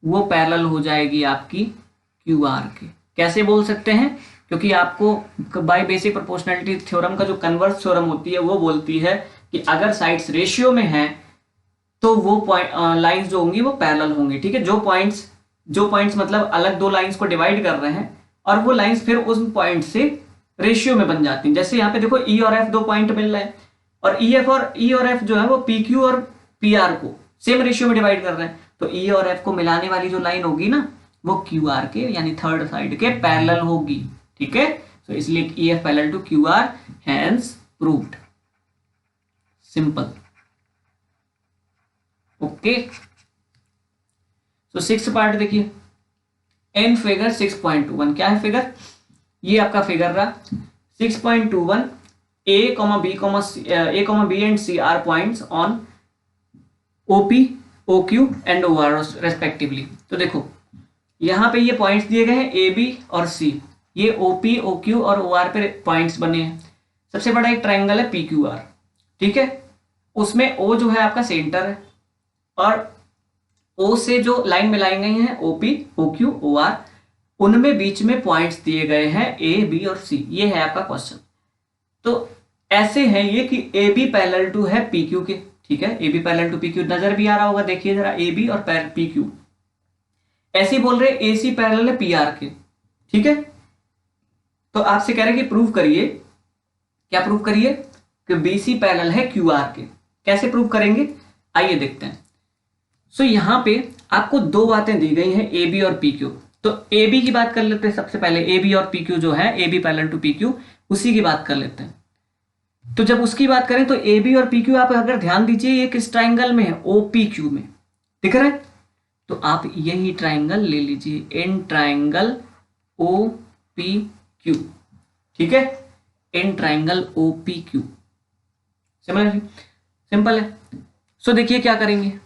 [SPEAKER 1] वो पैरेलल हो जाएगी आपकी क्यू आर के। कैसे बोल सकते हैं, क्योंकि आपको बाय बेसिक प्रोपोर्शनलिटी थ्योरम का जो कन्वर्स थ्योरम होती है वो बोलती है कि अगर साइड्स रेशियो में हैं तो वो लाइंस जो होंगी वो पैरेलल होंगी। ठीक है, जो पॉइंट्स मतलब अलग दो लाइंस को डिवाइड कर रहे हैं और वो लाइंस फिर उस पॉइंट से रेशियो में बन जाती हैं। जैसे यहाँ पे देखो ई और एफ दो पॉइंट मिल रहे हैं और ई और एफ जो है वो पी क्यू और पी आर को सेम रेशियो में डिवाइड कर रहे हैं, तो ई और एफ को मिलाने वाली जो लाइन होगी ना वो क्यू आर के यानी थर्ड साइड के पैरेलल होगी। ठीक है, तो इसलिए E F parallel to Q R, hence proved. Simple. Okay, तो सिक्स पार्ट देखिए, एन फिगर 6.21 क्या है फिगर, ये आपका फिगर रहा 6.21, A comma B and C are points on O P O Q and O R respectively. तो देखो यहां पे ये पॉइंट्स दिए गए हैं ए बी और सी, ये ओपी ओ क्यू और ओ आर पे पॉइंट्स बने हैं। सबसे बड़ा एक ट्राइंगल है पी क्यू आर, ठीक है, उसमें ओ जो है आपका सेंटर है और ओ से जो लाइन मिलाई गई है OP O Q O R, उनमें बीच में पॉइंट्स दिए गए हैं ए बी और सी। ये है आपका क्वेश्चन। तो ऐसे है ये कि ए बी पैरेलल टू है पी क्यू के। ठीक है, A B parallel to P Q नजर भी आ रहा होगा, देखिए जरा ए बी और पी क्यू। ऐसे ही बोल रहे ए सी पैरेलल है पी आर के। ठीक है, तो आपसे कह रहे हैं कि प्रूव करिए, क्या प्रूव करिए कि बी सी पैरेलल है क्यू आर के। कैसे प्रूव करेंगे आइए देखते हैं। सो यहां पे आपको दो बातें दी गई हैं ए बी और पी क्यू। तो ए बी की बात कर लेते हैं सबसे पहले, ए बी और पी क्यू जो है A B parallel to P Q, उसी की बात कर लेते हैं। तो जब उसकी बात करें तो ए बी और पी क्यू आप अगर ध्यान दीजिए ये किस ट्राइंगल में है, ओ पी क्यू में, दिख रहा है। तो आप यही ट्राइंगल ले लीजिए, in triangle O P Q. ठीक है, in triangle O P Q, simple है। सो देखिए क्या करेंगे,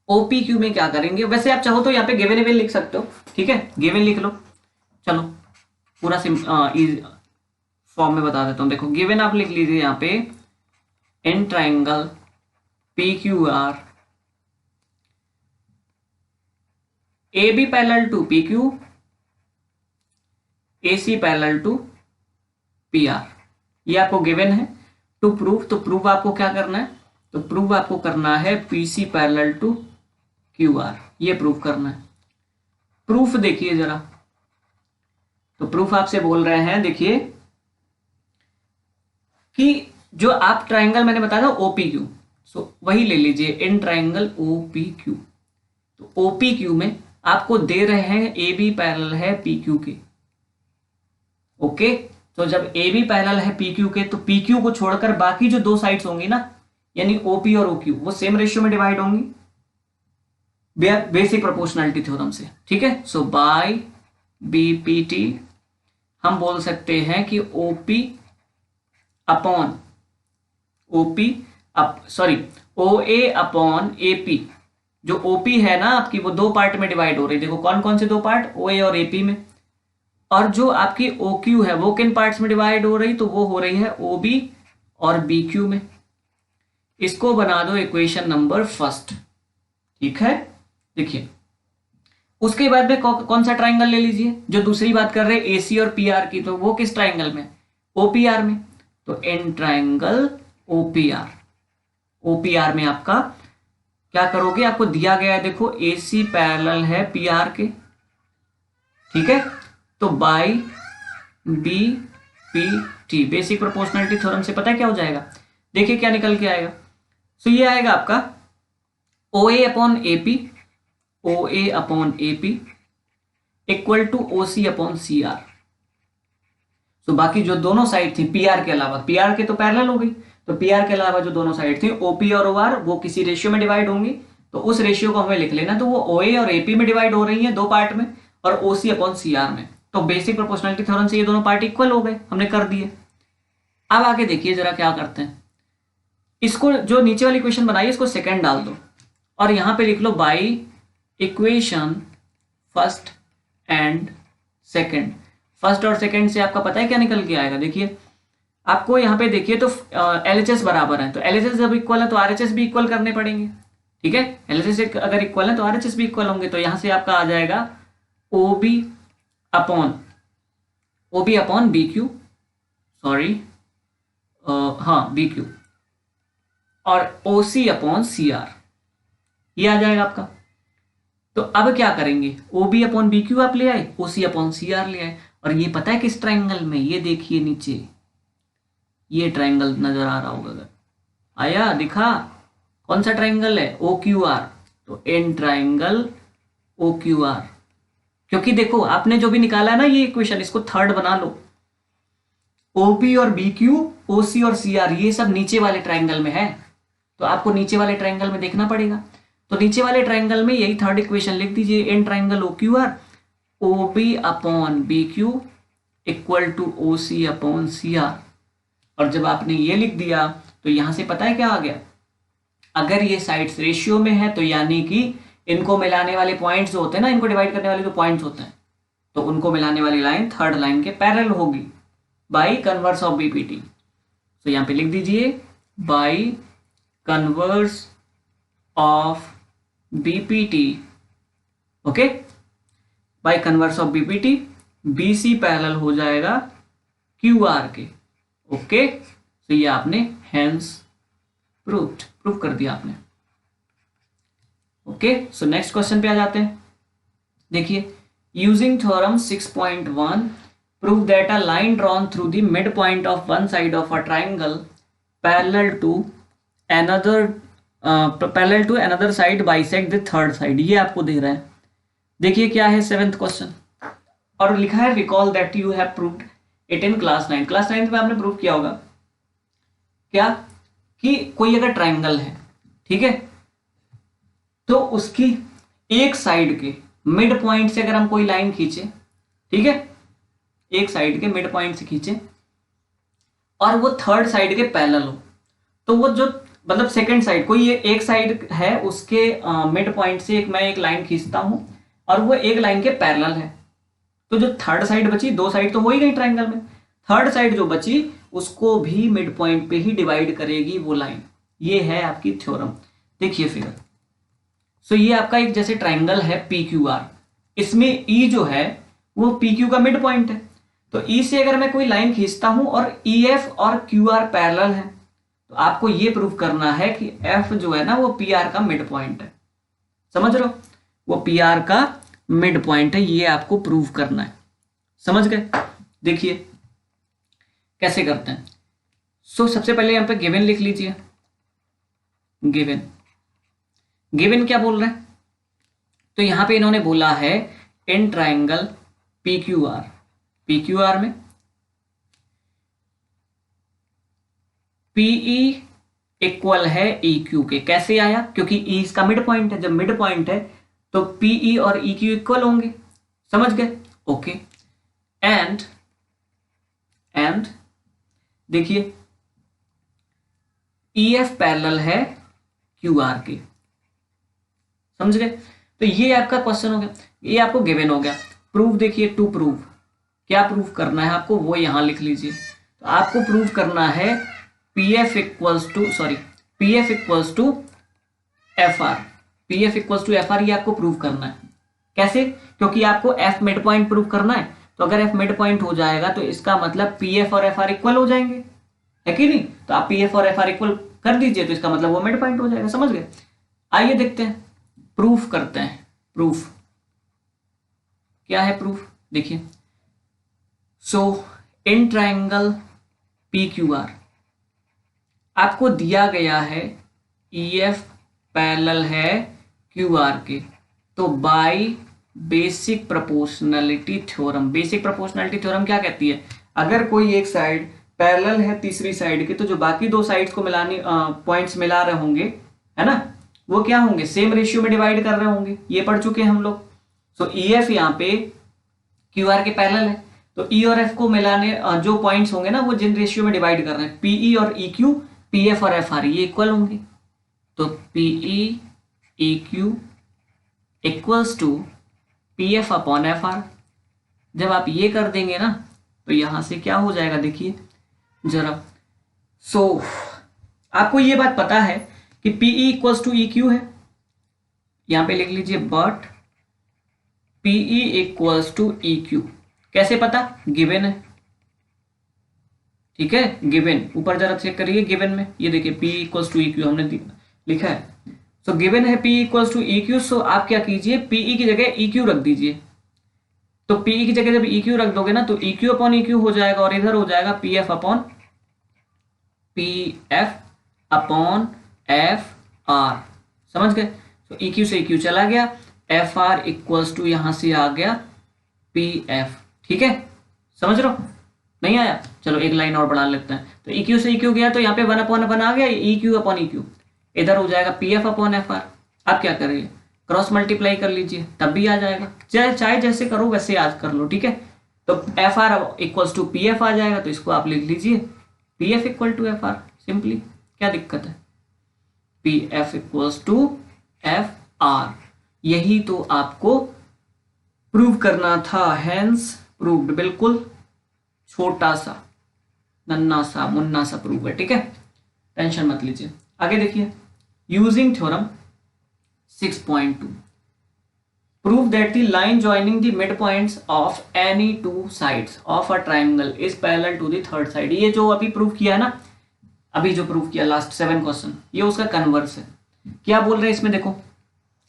[SPEAKER 1] ओपी क्यू में क्या करेंगे, वैसे आप चाहो तो यहाँ पे गिवन लिख सकते हो। ठीक है, गिवन लिख लो, चलो पूरा फॉर्म में बता देता हूं। देखो गिवन आप लिख लीजिए यहाँ पे, in triangle P Q R A B parallel to P Q, A C parallel to P R, ये आपको गिवन है। टू प्रूफ, तो प्रूफ आपको क्या करना है, तो प्रूफ आपको करना है P C parallel to Q R, ये प्रूफ करना है। प्रूफ देखिए जरा, तो प्रूफ आपसे बोल रहे हैं, देखिए कि जो आप ट्राइंगल मैंने बताया था ओपी क्यू, सो वही ले लीजिए, इन ट्राइंगल ओपी क्यू। तो ओपी क्यू में आपको दे रहे हैं ए बी पैरेलल है पी क्यू के। ओके, तो जब ए बी पैरेलल है पी क्यू के, तो पी क्यू को छोड़कर बाकी जो दो साइड्स होंगी ना, यानी ओपी और ओक्यू वो सेम रेशियो में डिवाइड होंगी बेसिक प्रोपोर्शनैलिटी थ्योरम से, ठीक है। सो बाय बीपीटी हम बोल सकते हैं कि ओपी अपॉन ओपी सॉरी ओए अपॉन एपी, जो ओपी है ना आपकी वो दो पार्ट में डिवाइड हो रही है। देखो कौन कौन से दो पार्ट, ओए और एपी में। और जो आपकी ओक्यू है वो किन पार्ट्स में डिवाइड हो रही, तो वो हो रही है ओबी और बीक्यू में। इसको बना दो इक्वेशन नंबर फर्स्ट, ठीक है। देखिए उसके बाद में कौन सा ट्राइंगल ले लीजिए, जो दूसरी बात कर रहे हैं एसी और पीआर की, तो वो किस ट्राइंगल में, ओपीआर में। तो इन ट्राइंगल ओपीआर, ओपीआर में आपका क्या करोगे, आपको दिया गया है देखो एसी पैरेलल है पीआर के, ठीक है। तो by B P T basic proportionality theorem से पता है क्या हो जाएगा, देखिए क्या निकल के आएगा। सो ये आएगा आपका O A upon A P, O A upon A P equal to O C upon C R. So बाकी जो दोनों साइड थी पीआर के अलावा, पीआर के तो पैरेलल हो गई, तो पीआर के अलावा जो दोनों साइड थी ओपी और ओआर वो किसी रेशियो में डिवाइड होंगी, तो उस रेशियो को हमें लिख लेना। तो वो ओए और एपी में डिवाइड हो रही है दो पार्ट में, और ओसी अपॉन सी आर में। तो बेसिक प्रोपोर्शनैलिटी थ्योरम से ये दोनों पार्ट इक्वल हो गए, हमने कर दिए। अब आगे देखिए जरा क्या करते हैं, इसको जो नीचे वाली इक्वेशन बनाई इसको सेकंड डाल दो और यहां पे लिख लो by equation first and second. First और सेकंड से आपका पता है क्या निकल के आएगा, देखिए आपको यहाँ पे देखिए तो एलएचएस बराबर है, तो एलएचएस जब इक्वल है तो आरएचएस भी इक्वल करने पड़ेंगे, ठीक है। एलएचएस अगर इक्वल है तो आरएचएस भी इक्वल होंगे। तो यहां से आपका आ जाएगा ओबी अपॉन बी क्यू, सॉरी हाँ बी क्यू, और ओसी अपॉन सी आर, ये आ जाएगा आपका। तो अब क्या करेंगे, ओबी अपॉन बी क्यू आप ले आए, ओसी अपॉन सी आर ले आए, और ये पता है किस ट्राइंगल में, ये देखिए नीचे ये ट्राइंगल नजर आ रहा होगा, अगर आया दिखा, कौन सा ट्राइंगल है, ओ क्यू आर। तो in triangle O Q R, क्योंकि देखो आपने जो भी निकाला है ना ये इक्वेशन, इसको थर्ड बना लो। ओपी और बी क्यू, ओसी और सी आर ये सब नीचे वाले ट्राइंगल में है, तो आपको नीचे वाले ट्राइंगल में देखना पड़ेगा। तो नीचे वाले ट्राइंगल में यही थर्ड इक्वेशन लिख दीजिए, in triangle O Q R OB upon B Q equal to O C upon C R. और जब आपने ये लिख दिया तो यहां से पता है क्या आ गया, अगर ये साइड्स रेशियो में है तो यानी कि इनको मिलाने वाले पॉइंट्स जो होते हैं ना, इनको डिवाइड करने वाले जो पॉइंट्स होते हैं, तो उनको मिलाने वाली लाइन थर्ड लाइन के पैरेलल होगी बाई कन्वर्स ऑफ बीपीटी। तो यहां पे लिख दीजिए by converse of BPT, okay, by converse of BPT BC parallel हो जाएगा क्यू आर के, ओके। तो ये आपने हेंस प्रूफ कर दिया आपने, ओके। सो नेक्स्ट क्वेश्चन पे आ जाते हैं। देखिए using theorem 6.1 prove that a line drawn through the mid point of one side of a triangle parallel to another side bisect the third side, ये आपको दे रहा है। देखिए क्या है सेवेंथ क्वेश्चन, और लिखा है recall that you have proved it in class 9। Class 9 में आपने प्रूव किया होगा क्या, कि कोई अगर ट्राइंगल है, ठीक है, तो उसकी एक साइड के मिड पॉइंट से अगर हम कोई लाइन खींचे, ठीक है, एक साइड के मिड पॉइंट से खींचे और वो थर्ड साइड के पैरेलल हो, तो वो जो मतलब सेकंड साइड, कोई एक साइड है उसके मिड पॉइंट से मैं एक लाइन खींचता हूं और वो एक लाइन के पैरेलल है, तो जो थर्ड साइड बची, दो साइड तो हो ही गई ट्राइंगल में, थर्ड साइड जो बची उसको भी मिड पॉइंट पे ही डिवाइड करेगी वो लाइन। ये है आपकी थ्योरम, देखिए फिगर। सो ये आपका एक जैसे ट्राइंगल है पी क्यू आर, इसमें ई जो है वो पी क्यू का मिड पॉइंट है, तो ई से अगर मैं कोई लाइन खींचता हूं और ई एफ और क्यू आर पैरेलल है, तो आपको ये प्रूफ करना है कि एफ जो है ना वो पी आर का मिड पॉइंट है, समझ रहे हो, वो पी आर का मिड पॉइंट है, ये आपको प्रूव करना है, समझ गए। देखिए कैसे करते हैं। सो सबसे पहले यहां पे गिवन लिख लीजिए, गिवन क्या बोल रहे हैं, तो यहां पे इन्होंने बोला है in triangle P Q are में पीई इक्वल है ई क्यू के। कैसे आया? क्योंकि ई इसका मिड पॉइंट है, जब मिड पॉइंट है तो पीई और ई क्यू इक्वल होंगे। समझ गए? ओके। एंड देखिए ई एफ पैरेलल है क्यू आर के। समझ गए? तो ये आपका क्वेश्चन हो गया, ये आपको गिवन हो गया। प्रूफ देखिए, टू प्रूव, क्या प्रूफ करना है आपको वो यहां लिख लीजिए। तो आपको प्रूफ करना है P F equals to F R. P F equals to F R, ये आपको प्रूफ करना है। कैसे? क्योंकि आपको एफ मिड पॉइंट प्रूफ करना है, तो अगर एफ मिड पॉइंट हो जाएगा तो इसका मतलब पी एफ और एफ आर इक्वल हो जाएंगे, है कि नहीं? तो आप पी एफ और एफ आर इक्वल कर दीजिए तो इसका मतलब वो मिड पॉइंट हो जाएगा। समझ गए? आइए देखते हैं, प्रूफ करते हैं। प्रूफ क्या है? प्रूफ देखिए, so in triangle P Q R आपको दिया गया है ई एफ पैरेलल है क्यू आर के, तो by basic proportionality theorem. Basic proportionality theorem क्या कहती है? अगर कोई एक साइड पैरेलल है तीसरी साइड के, तो जो बाकी दो साइड्स को मिलाने पॉइंट्स मिला रहे होंगे, है ना, वो क्या होंगे? सेम रेशियो में डिवाइड कर रहे होंगे। ये पढ़ चुके हैं हम लोग। सो ई एफ यहाँ पे क्यू आर के पैरेलल है, तो ई और एफ को मिलाने जो पॉइंट्स होंगे ना, वो जिन रेशियो में डिवाइड कर रहे हैं, पीई और ई क्यू, पी एफ और एफ आर, ये इक्वल होंगे। तो PE E Q equals to P F upon F R. जब आप ये कर देंगे ना तो यहां से क्या हो जाएगा देखिए जरा। सो आपको ये बात पता है कि PE equals to E Q है, यहां पे लिख लीजिए, but PE equals to E Q. कैसे पता? गिवन है, ठीक है, गिवन। ऊपर जरा चेक करिए गिवन में, ये देखिए P equals to E Q हमने लिखा है। सो गिवन है P equals to E Q. So आप क्या कीजिए, पीई की जगह ई क्यू रख दीजिए। तो पीई की जगह जब ई क्यू रख दोगे ना तो E Q upon E Q हो जाएगा, और इधर हो जाएगा P F upon F R. समझ गए? तो ई क्यू से ई क्यू चला गया, एफ आर इक्वल्स टू यहां से आ गया पी एफ। ठीक है, समझ रहे हो? नहीं आया? चलो एक लाइन और बढ़ा लेते हैं। तो ई क्यू से ई क्यू गया तो यहाँ पे वन अपॉन वन आ गया, E Q upon E Q, इधर हो जाएगा P F upon F are. आप क्या करिए, क्रॉस मल्टीप्लाई कर लीजिए, तब भी आ जाएगा। चाहे जैसे करो वैसे याद कर लो, ठीक है। तो F R equals to P F आ जाएगा, तो इसको आप लिख लीजिए P F equal to F R, simply. क्या दिक्कत है? P F equals to F R, यही तो आपको प्रूव करना था। हेंस प्रूव्ड, बिल्कुल छोटा सा नन्ना सा मुन्ना सा प्रूव है, ठीक है, टेंशन मत लीजिए। आगे देखिए, using theorem 6.2 prove that the line joining the midpoints of any two sides of a triangle is parallel to the third side। ये जो अभी प्रूव किया है ना, अभी जो प्रूव किया लास्ट 7 क्वेश्चन, ये उसका कन्वर्स है। क्या बोल रहे हैं इसमें? देखो,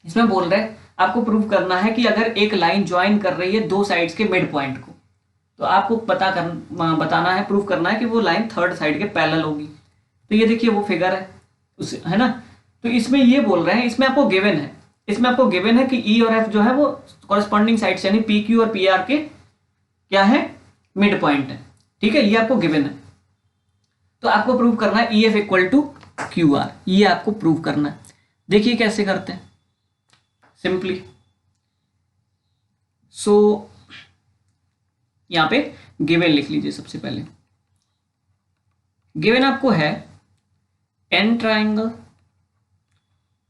[SPEAKER 1] इसमें बोल रहे हैं आपको प्रूव करना है कि अगर एक लाइन ज्वाइन कर रही है दो साइड्स के मिड पॉइंट को, तो आपको बताना है, प्रूव करना है कि वो लाइन थर्ड साइड के पैरेलल होगी। तो ये देखिए वो फिगर है है ना। तो इसमें ये बोल रहे हैं, इसमें आपको गिवन है, कि ई और एफ जो है वो कॉरेस्पॉन्डिंग साइड्स यानी पी क्यू और पी आर के क्या है? मिड पॉइंट है, ठीक है, ये आपको गिवन है। तो आपको प्रूव करना है E F equal to Q R, ये आपको प्रूव करना है। देखिए कैसे करते हैं, सिंपली। सो यहां पे गिवन लिख लीजिए सबसे पहले। गिवन आपको है in triangle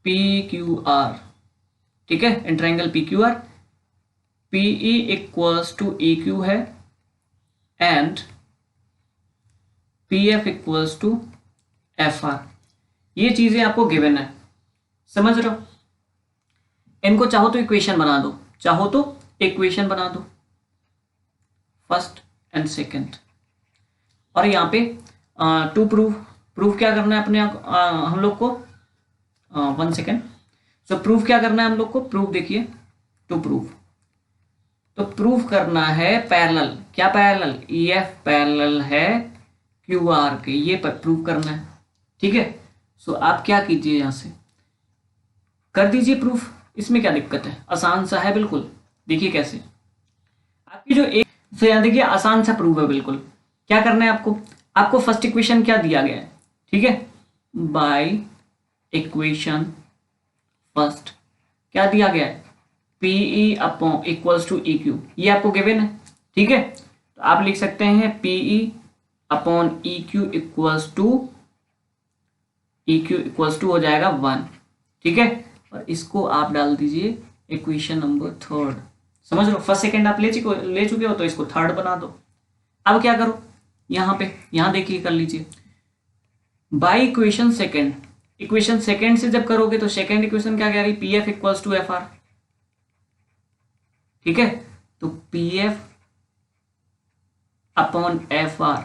[SPEAKER 1] P Q R, ठीक है, in triangle P Q R, P E equals to E Q है, and P F equals to F R. ये चीजें आपको गिवन है, समझ रहे हो? इनको चाहो तो इक्वेशन बना दो, फर्स्ट एंड सेकंड। और यहाँ पे टू प्रूफ क्या करना है अपने हम लोग को, 1 सेकेंड। सो प्रूफ क्या करना है हम लोग को? प्रूफ देखिए, टू प्रूफ, तो प्रूफ करना है पैरेलल। क्या पैरेलल? ई एफ पैरेलल है क्यू आर के, ये प्रूफ करना है, ठीक है। सो आप क्या कीजिए, यहां से कर दीजिए प्रूफ, इसमें क्या दिक्कत है? आसान सा है बिल्कुल। देखिए कैसे आपकी जो एक, तो यहां देखिए आसान सा प्रूफ है बिल्कुल। क्या करना है आपको फर्स्ट इक्वेशन क्या दिया गया है, ठीक है, बाय इक्वेशन फर्स्ट क्या दिया गया है, PE upon equals to E Q, ये आपको गिवन है। ठीक है, तो आप लिख सकते हैं PE upon E Q equals to हो जाएगा 1। ठीक है, और इसको आप डाल दीजिए इक्वेशन नंबर थर्ड। समझ लो, फर्स्ट सेकंड आप ले चुके हो तो इसको थर्ड बना दो। अब क्या करो, यहाँ देखिए कर लीजिए बाय इक्वेशन सेकंड से जब करोगे तो सेकंड इक्वेशन क्या कह रही, P F equals to F R. ठीक है, तो P F upon F R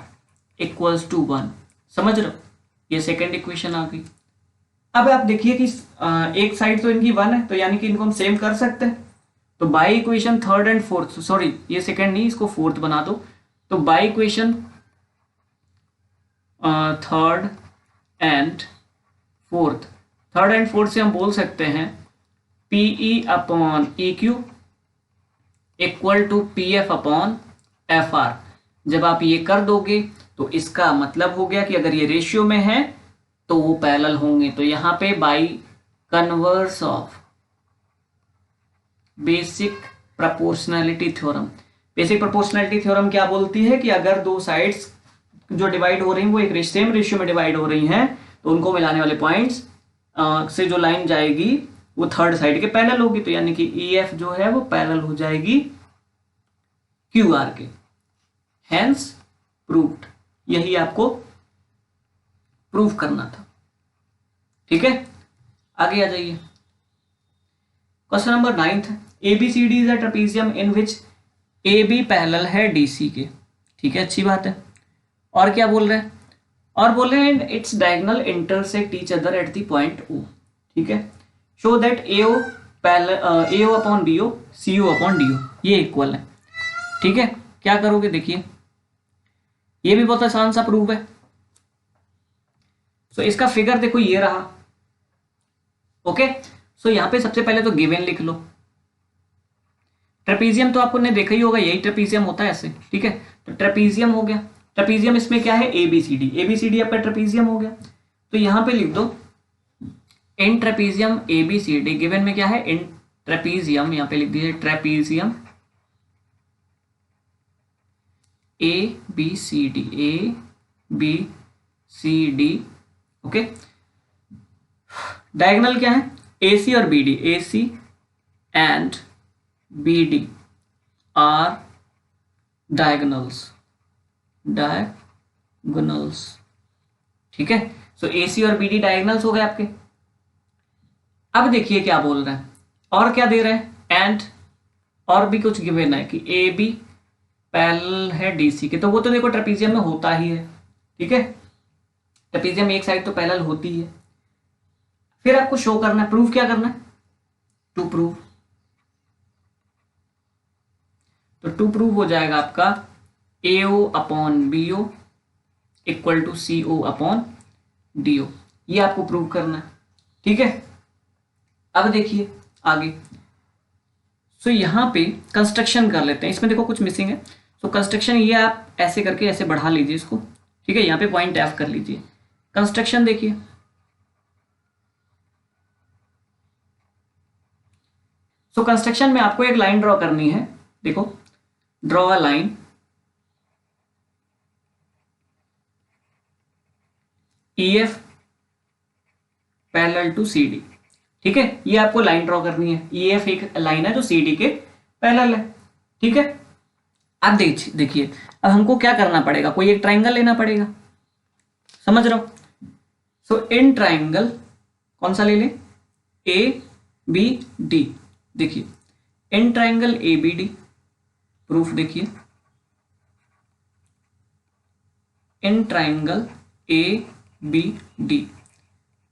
[SPEAKER 1] equals to 1। समझ रहे हो, ये सेकंड इक्वेशन आ गई। अब आप देखिए कि एक साइड तो इनकी 1 है, तो यानी कि इनको हम सेम कर सकते हैं। तो by equation third and fourth, sorry ये सेकंड नहीं, इसको फोर्थ बना दो। तो by equation third and fourth से हम बोल सकते हैं PE upon E Q equal to P F upon F R. जब आप ये कर दोगे तो इसका मतलब हो गया कि अगर ये रेशियो में है तो वो पैरेलल होंगे। तो यहां पे by converse of basic proportionality theorem क्या बोलती है कि अगर दो साइड्स जो डिवाइड हो रही हैं वो एक सेम रेशियो में डिवाइड हो रही हैं तो उनको मिलाने वाले पॉइंट्स से जो लाइन जाएगी वो थर्ड साइड के पैरेलल होगी। तो यानी कि ई एफ जो है वो पैरेलल हो जाएगी क्यू आर के। हेंस प्रूव्ड, यही आपको प्रूव करना था। ठीक है, आगे आ जाइए। क्वेश्चन नंबर 9 है, ABCD is a trapezium in which AB parallel है DC के। ठीक है, अच्छी बात है। और क्या बोल रहे हैं, और बोल रहे हैं its diagonal intersect each other at the point O। ठीक है, show that AO upon BO CO upon DO ये इक्वल है। ठीक है, क्या करोगे देखिए, ये भी बहुत आसान सा प्रूफ है। सो इसका फिगर देखो ये रहा। ओके, सो यहां पे सबसे पहले तो गिवन लिख लो। ट्रेपेजियम तो आपको ने देखा ही होगा, यही ट्रेपेजियम होता है ऐसे। ठीक है, तो ट्रेपेजियम हो गया। ट्रेपेजियम इसमें क्या है, ABCD आपका ट्रेपेजियम हो गया। तो यहां पे लिख दो इन ट्रेपेजियम ABCD, गिवन में क्या है इन ट्रेपेजियम, यहां पे लिख दीजिए ट्रेपेजियम ABCD। ओके, डायगोनल क्या है, AC और BD, AC and BD are diagonals. ठीक है, सो AC और BD डायगोनल्स हो गए आपके। अब देखिए क्या बोल रहे हैं, और क्या दे रहे हैं, एंड और भी कुछ गिवन है कि AB पैरेलल है DC के। तो वो तो देखो ट्रेपेजियम में होता ही है। ठीक है, ट्रेपेजियम में एक साइड तो पैरेलल होती है। फिर आपको शो करना है, प्रूफ क्या करना है, टू प्रूव। तो टू प्रूव हो जाएगा आपका AO upon BO equal to CO upon DO। ये आपको प्रूव करना है। ठीक है, अब देखिए आगे। सो यहां पे कंस्ट्रक्शन कर लेते हैं। इसमें देखो कुछ मिसिंग है। सो कंस्ट्रक्शन ये आप ऐसे करके ऐसे बढ़ा लीजिए इसको। ठीक है, यहां पे पॉइंट F कर लीजिए। कंस्ट्रक्शन देखिए, सो कंस्ट्रक्शन में आपको एक लाइन ड्रॉ करनी है। देखो, draw a line EF parallel to CD। ठीक है, ये आपको लाइन ड्रॉ करनी है। EF एक लाइन है जो CD के पैरेलल है। ठीक है, अब देखिए अब हमको क्या करना पड़ेगा, कोई एक ट्राइंगल लेना पड़ेगा। समझ रहे हो, सो इन ट्राइंगल कौन सा ले लें, ABD। देखिए इन ट्राइंगल ABD, प्रूफ देखिए इन ट्राइंगल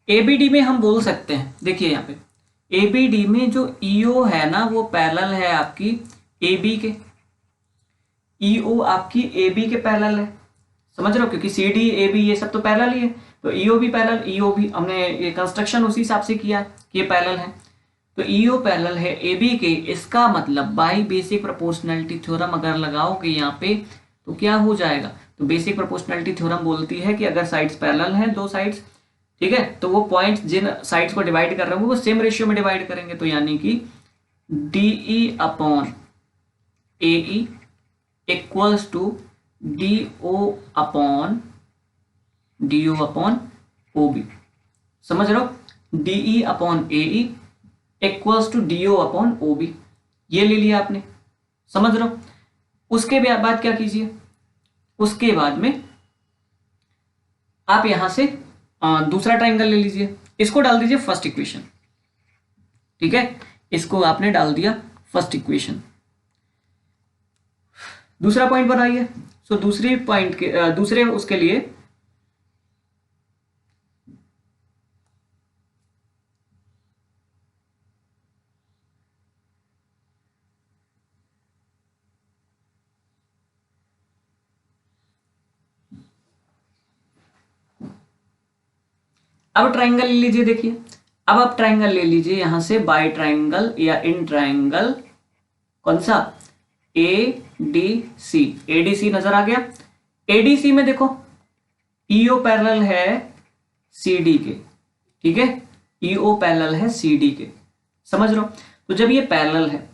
[SPEAKER 1] ABD में हम बोल सकते हैं, देखिए यहाँ पे ABD में जो EO है ना वो पैरेलल है आपकी AB के। EO आपकी AB के पैरेलल है। समझ रहे हो, क्योंकि CD AB ये सब तो पैरेलल ही है। तो EO भी पैरेलल, EO भी हमने ये कंस्ट्रक्शन उसी हिसाब से किया कि ये पैरेलल है। तो EO पैरेलल है AB के। इसका मतलब बाय बेसिक प्रोपोर्शनैलिटी थ्योरम अगर लगाओगे यहाँ पे तो क्या हो जाएगा, तो बेसिक प्रोपोर्शनैलिटी थ्योरम बोलती है कि अगर साइड्स पैरेलल हैं, दो साइड्स, ठीक है, तो वो पॉइंट्स जिन साइड्स को डिवाइड कर रहे हैं वो सेम रेशियो में डिवाइड करेंगे, तो यानी कि DE upon AE equals to DO upon OB। समझ रहे हो, DE upon AE equals to DO upon OB, ये ले लिया आपने, समझ रहे हो। उसके बाद क्या कीजिए, उसके बाद में आप यहां से दूसरा ट्राइंगल ले लीजिए, इसको डाल दीजिए फर्स्ट इक्वेशन। ठीक है, इसको आपने डाल दिया फर्स्ट इक्वेशन। दूसरा पॉइंट बनाइए। सो दूसरे पॉइंट के दूसरे उसके लिए अब ट्राइंगल ले लीजिए। देखिए अब आप ट्राइंगल ले लीजिए यहां से, बाय ट्राइंगल या इन ट्राइंगल, कौन सा, ADC। ADC नजर आ गया। ADC में देखो EO पैरेलल है CD के, ठीक है, EO पैरेलल है CD के, समझ लो। तो जब ये पैरेलल है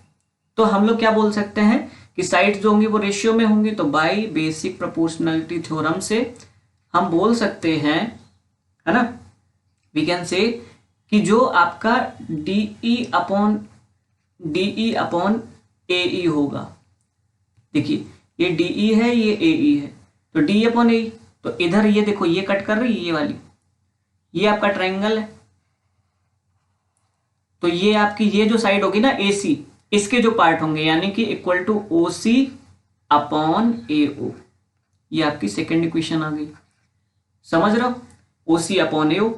[SPEAKER 1] तो हम लोग क्या बोल सकते हैं कि साइड्स जो होंगी वो रेशियो में होंगी, तो बाय बेसिक प्रोपोर्शनलिटी थ्योरम से हम बोल सकते हैं, है ना, वी कैन से कि जो आपका DE अपॉन AE होगा, देखिए ये DE है ये AE है, तो DE अपॉन AE, तो इधर ये देखो ये कट कर रही है ये वाली, ये आपका ट्राइंगल है, तो ये आपकी ये जो साइड होगी ना AC, इसके जो पार्ट होंगे यानी कि equal to OC upon AO, ये आपकी सेकेंड इक्वेशन आ गई, समझ रहे हो, OC अपॉन AO।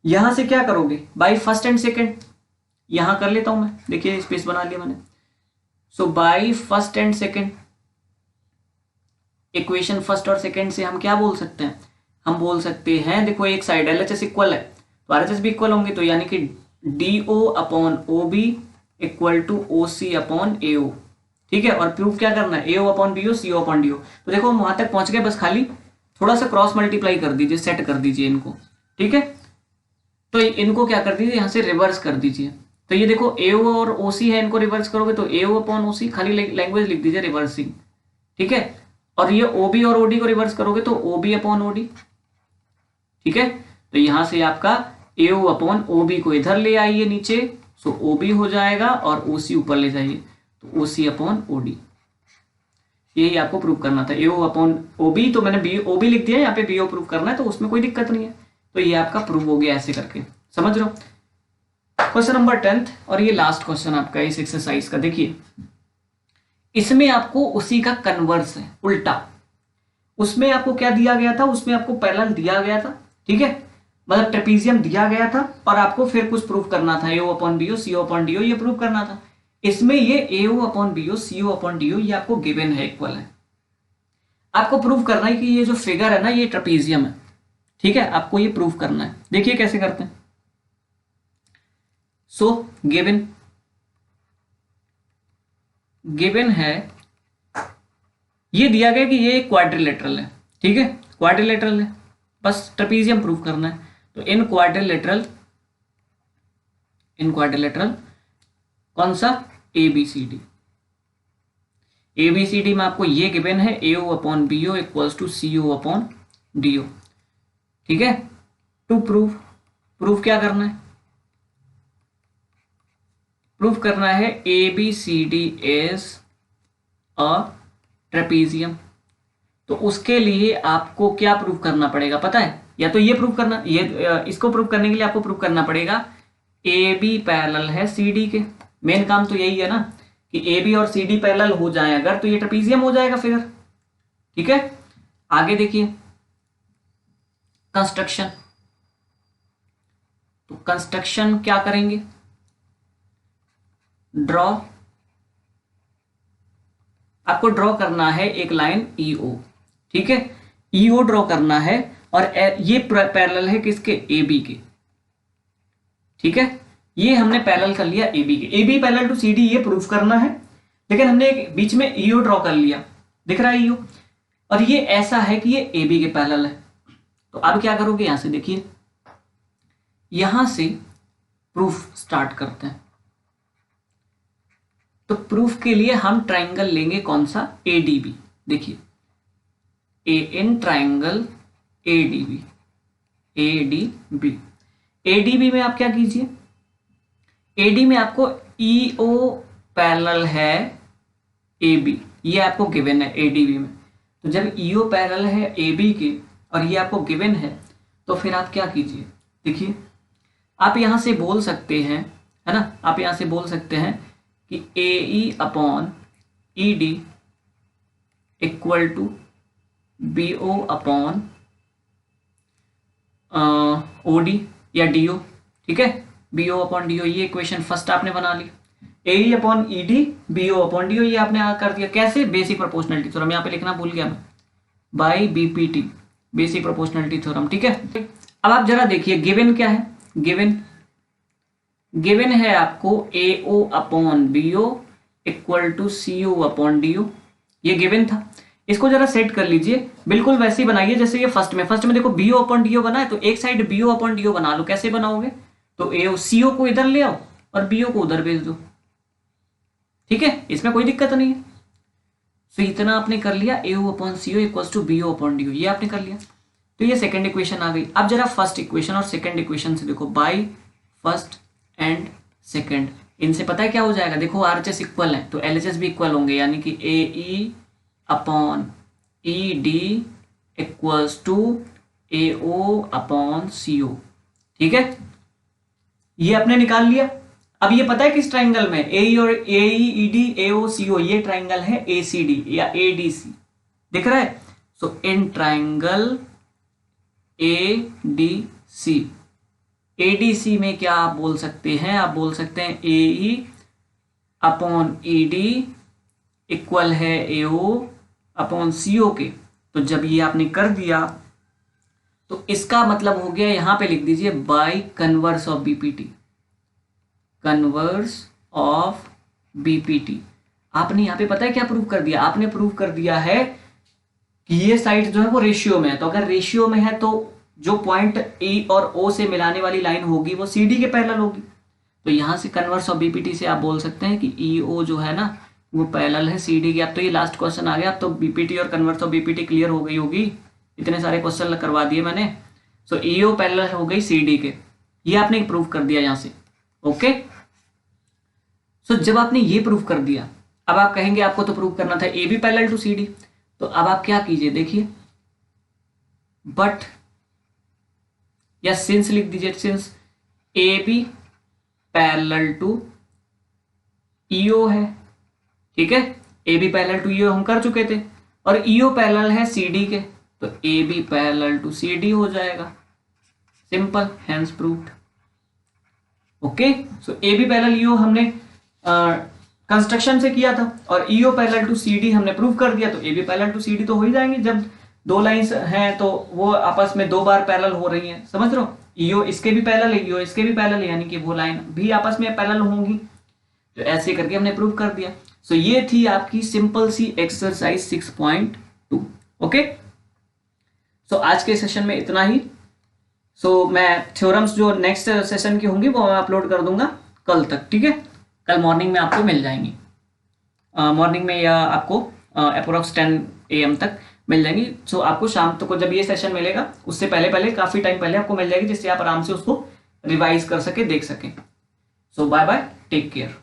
[SPEAKER 1] यहां से क्या करोगे, बाय फर्स्ट एंड सेकेंड, यहां कर लेता हूं मैं, देखिए स्पेस बना लिया मैंने। So by first and second equation, first और सेकेंड से हम क्या बोल सकते हैं, हम बोल सकते हैं देखो एक साइड LHS इक्वल है तो RHS भी इक्वल होंगे, तो यानी कि DO upon OB equal to OC upon AO। ठीक है, और प्रूफ क्या करना है, AO upon BO CO upon DO। तो देखो हम वहां तक पहुंच गए, बस खाली थोड़ा सा क्रॉस मल्टीप्लाई कर दीजिए, सेट कर दीजिए इनको, ठीक है, तो इनको क्या कर दीजिए यहां से रिवर्स कर दीजिए। तो ये देखो AO और OC है, इनको रिवर्स करोगे तो AO अपॉन OC, खाली लैंग्वेज लिख दीजिए रिवर्सिंग, ठीक है, और ये OB और OD को रिवर्स करोगे तो OB अपॉन OD, ठीक है, तो यहां से आपका AO अपॉन OB को इधर ले आइए नीचे, सो OB हो जाएगा और OC ऊपर ले जाइए, तो OC अपॉन OD, यही आपको प्रूव करना था। AO अपॉन OB, तो मैंने OB लिख दिया, यहाँ पे BO प्रूव करना है, तो उसमें कोई दिक्कत नहीं है, तो ये आपका प्रूव हो गया ऐसे करके, समझ रहे हो। क्वेश्चन नंबर 10 और ये लास्ट क्वेश्चन आपका इस एक्सरसाइज का, देखिए इसमें आपको उसी का कन्वर्स है, उल्टा। उसमें आपको क्या दिया गया था, उसमें आपको पैरेलल दिया गया था, ठीक है, मतलब ट्रेपीजियम दिया गया था और आपको फिर कुछ प्रूफ करना था, AO upon BO CO upon DO, ये प्रूफ करना था। इसमें ये AO upon BO CO upon DO ये आपको गिवन है, इक्वल है। आपको प्रूफ करना है कि ये जो फिगर है ना ये ट्रेपीजियम है, ठीक है, आपको ये प्रूफ करना है। देखिए कैसे करते हैं। सो गिवन है, ये दिया गया कि ये क्वाड्रिलेटरल है, ठीक है, क्वाड्रिलेटरल है, बस ट्रेपीजियम प्रूफ करना है। तो इन क्वाड्रिलेटरल कौन सा, ABCD में आपको ये गिवन है AO upon BO equals to CO upon DO, ठीक है। टू प्रूफ क्या करना है, प्रूफ करना है ABCD इज अ ट्रेपीजियम। तो उसके लिए आपको क्या प्रूफ करना पड़ेगा पता है, या तो ये प्रूफ करना, ये इसको प्रूफ करने के लिए आपको प्रूफ करना पड़ेगा AB पैरेलल है CD के। मेन काम तो यही है ना कि AB और CD पैरेलल हो जाए अगर, तो ये ट्रेपीजियम हो जाएगा फिगर, ठीक है। आगे देखिए कंस्ट्रक्शन, तो कंस्ट्रक्शन क्या करेंगे, ड्रॉ, आपको ड्रॉ करना है एक लाइन EO, ठीक है, EO ड्रॉ करना है और ये पैरेलल है किसके, AB के, ठीक है, ये हमने पैरेलल कर लिया AB के, AB पैरेलल टू CD ये प्रूफ करना है, लेकिन हमने एक बीच में EO ड्रॉ कर लिया, दिख रहा है EO, और ये ऐसा है कि ये AB के पैरेलल है। तो अब क्या करोगे, यहां से देखिए यहां से प्रूफ स्टार्ट करते हैं। तो प्रूफ के लिए हम ट्राइंगल लेंगे कौन सा, एडीबी। देखिए an triangle ADB, ADB. ADB में आप क्या कीजिए, एडी में आपको ईओ पैरेलल है एबी, ये आपको गिवन है एडीबी में। तो जब ईओ पैरेलल है एबी के और ये आपको गिवन है, तो फिर आप क्या कीजिए, देखिए आप यहां से बोल सकते हैं, है ना, आप यहां से बोल सकते हैं कि A E upon E D equal to B O upon O D या डी ओ। ठीक है, B O upon D O, ये इक्वेशन फर्स्ट आपने बना ली। A E upon E D B O upon D O, ये आपने कर दिया। कैसे, बेसिक प्रोपोर्शनलिटी थ्योरम, यहाँ पे लिखना भूल गया मैं, by BPT, basic proportionality theorem. ठीक है, अब आप जरा देखिए गिवन क्या है, गिवन है आपको A O upon B O equal to C O upon D O, ये गिवन था। इसको जरा सेट कर लीजिए, बिल्कुल वैसे ही बनाइए जैसे ये फर्स्ट में देखो B O upon D O बना है, तो एक side B O upon D O बना लो। कैसे बनाओगे, तो ए ओ सी ओ को इधर ले आओ और बी ओ को उधर भेज दो। ठीक है, इसमें कोई दिक्कत नहीं है। तो इतना आपने कर लिया, A O upon C O equals to B O upon D O, ये आपने कर लिया। तो ये सेकंड इक्वेशन आ गई। अब जरा फर्स्ट इक्वेशन और सेकंड इक्वेशन से देखो, बाई फर्स्ट एंड सेकंड, इनसे पता है क्या हो जाएगा, देखो आरएचएस इक्वल है तो एलएचएस भी इक्वल होंगे, यानी कि A E upon E D equals to A O upon C O. ठीक है, ये आपने निकाल लिया। अब ये पता है किस ट्राइंगल में, ए और ए ई डी ए ओ सी ओ, ये ट्राइंगल है ए सी डी या ए डी सी, दिख रहा है। So in triangle A D C, A D C में क्या आप बोल सकते हैं, आप बोल सकते हैं A E upon E D equal है ए ओ अपॉन सी ओ के। तो जब ये आपने कर दिया तो इसका मतलब हो गया, यहां पे लिख दीजिए by converse of BPT, converse of BPT. आपने यहां पे पता है क्या प्रूव कर दिया, आपने प्रूव कर दिया है कि ये साइड जो है वो रेशियो में है। तो अगर रेशियो में है तो जो पॉइंट ए और ओ से मिलाने वाली लाइन होगी वो सी डी के पैरेलल होगी। तो यहां से कन्वर्स ऑफ बीपीटी से आप बोल सकते हैं कि ई ओ जो है ना वो पैरेलल है सी डी के। अब तो ये लास्ट क्वेश्चन आ गया, अब तो बीपीटी और कन्वर्स ऑफ बीपीटी क्लियर हो गई होगी, इतने सारे क्वेश्चन करवा दिए मैंने। सो ई ओ पैरेलल हो गई सी डी के, ये आपने प्रूव कर दिया यहां से। ओके, सो जब आपने ये प्रूव कर दिया, अब आप कहेंगे आपको तो प्रूव करना था A B parallel to C D, तो अब आप क्या कीजिए, देखिए बट या सिंस लिख दीजिए, since A B parallel to EO है। ठीक है, A B parallel to EO हम कर चुके थे, और ईओ पैरेलल है सी डी के, तो A B parallel to C D हो जाएगा, simple, hence proved. Okay, so A B parallel EO हमने कंस्ट्रक्शन से किया था, और EO parallel to C D हमने प्रूव कर दिया, तो A B parallel to C D तो हो ही जाएंगे। जब दो लाइंस हैं तो वो आपस में दो बार पैरेलल हो रही हैं, समझ रहे हो, ईओ इसके भी पैरेलल है, ईओ इसके भी पैरेलल है, यानी कि वो लाइन भी आपस में पैरेलल होंगी। तो ऐसे करके हमने प्रूव कर दिया। सो ये थी आपकी सिंपल सी एक्सरसाइज 6.2। ओके, सो आज के सेशन में इतना ही। सो मैं थ्योरम्स जो नेक्स्ट सेशन की होंगी वो मैं अपलोड कर दूंगा कल तक। ठीक है, कल मॉर्निंग में आपको मिल जाएंगी, मॉर्निंग में या आपको अप्रोक्स 10 AM तक मिल जाएंगी। सो आपको शाम तक को जब ये सेशन मिलेगा उससे पहले पहले काफी टाइम पहले आपको मिल जाएगी, जिससे आप आराम से उसको रिवाइज कर सके, देख सके। सो बाय बाय, टेक केयर।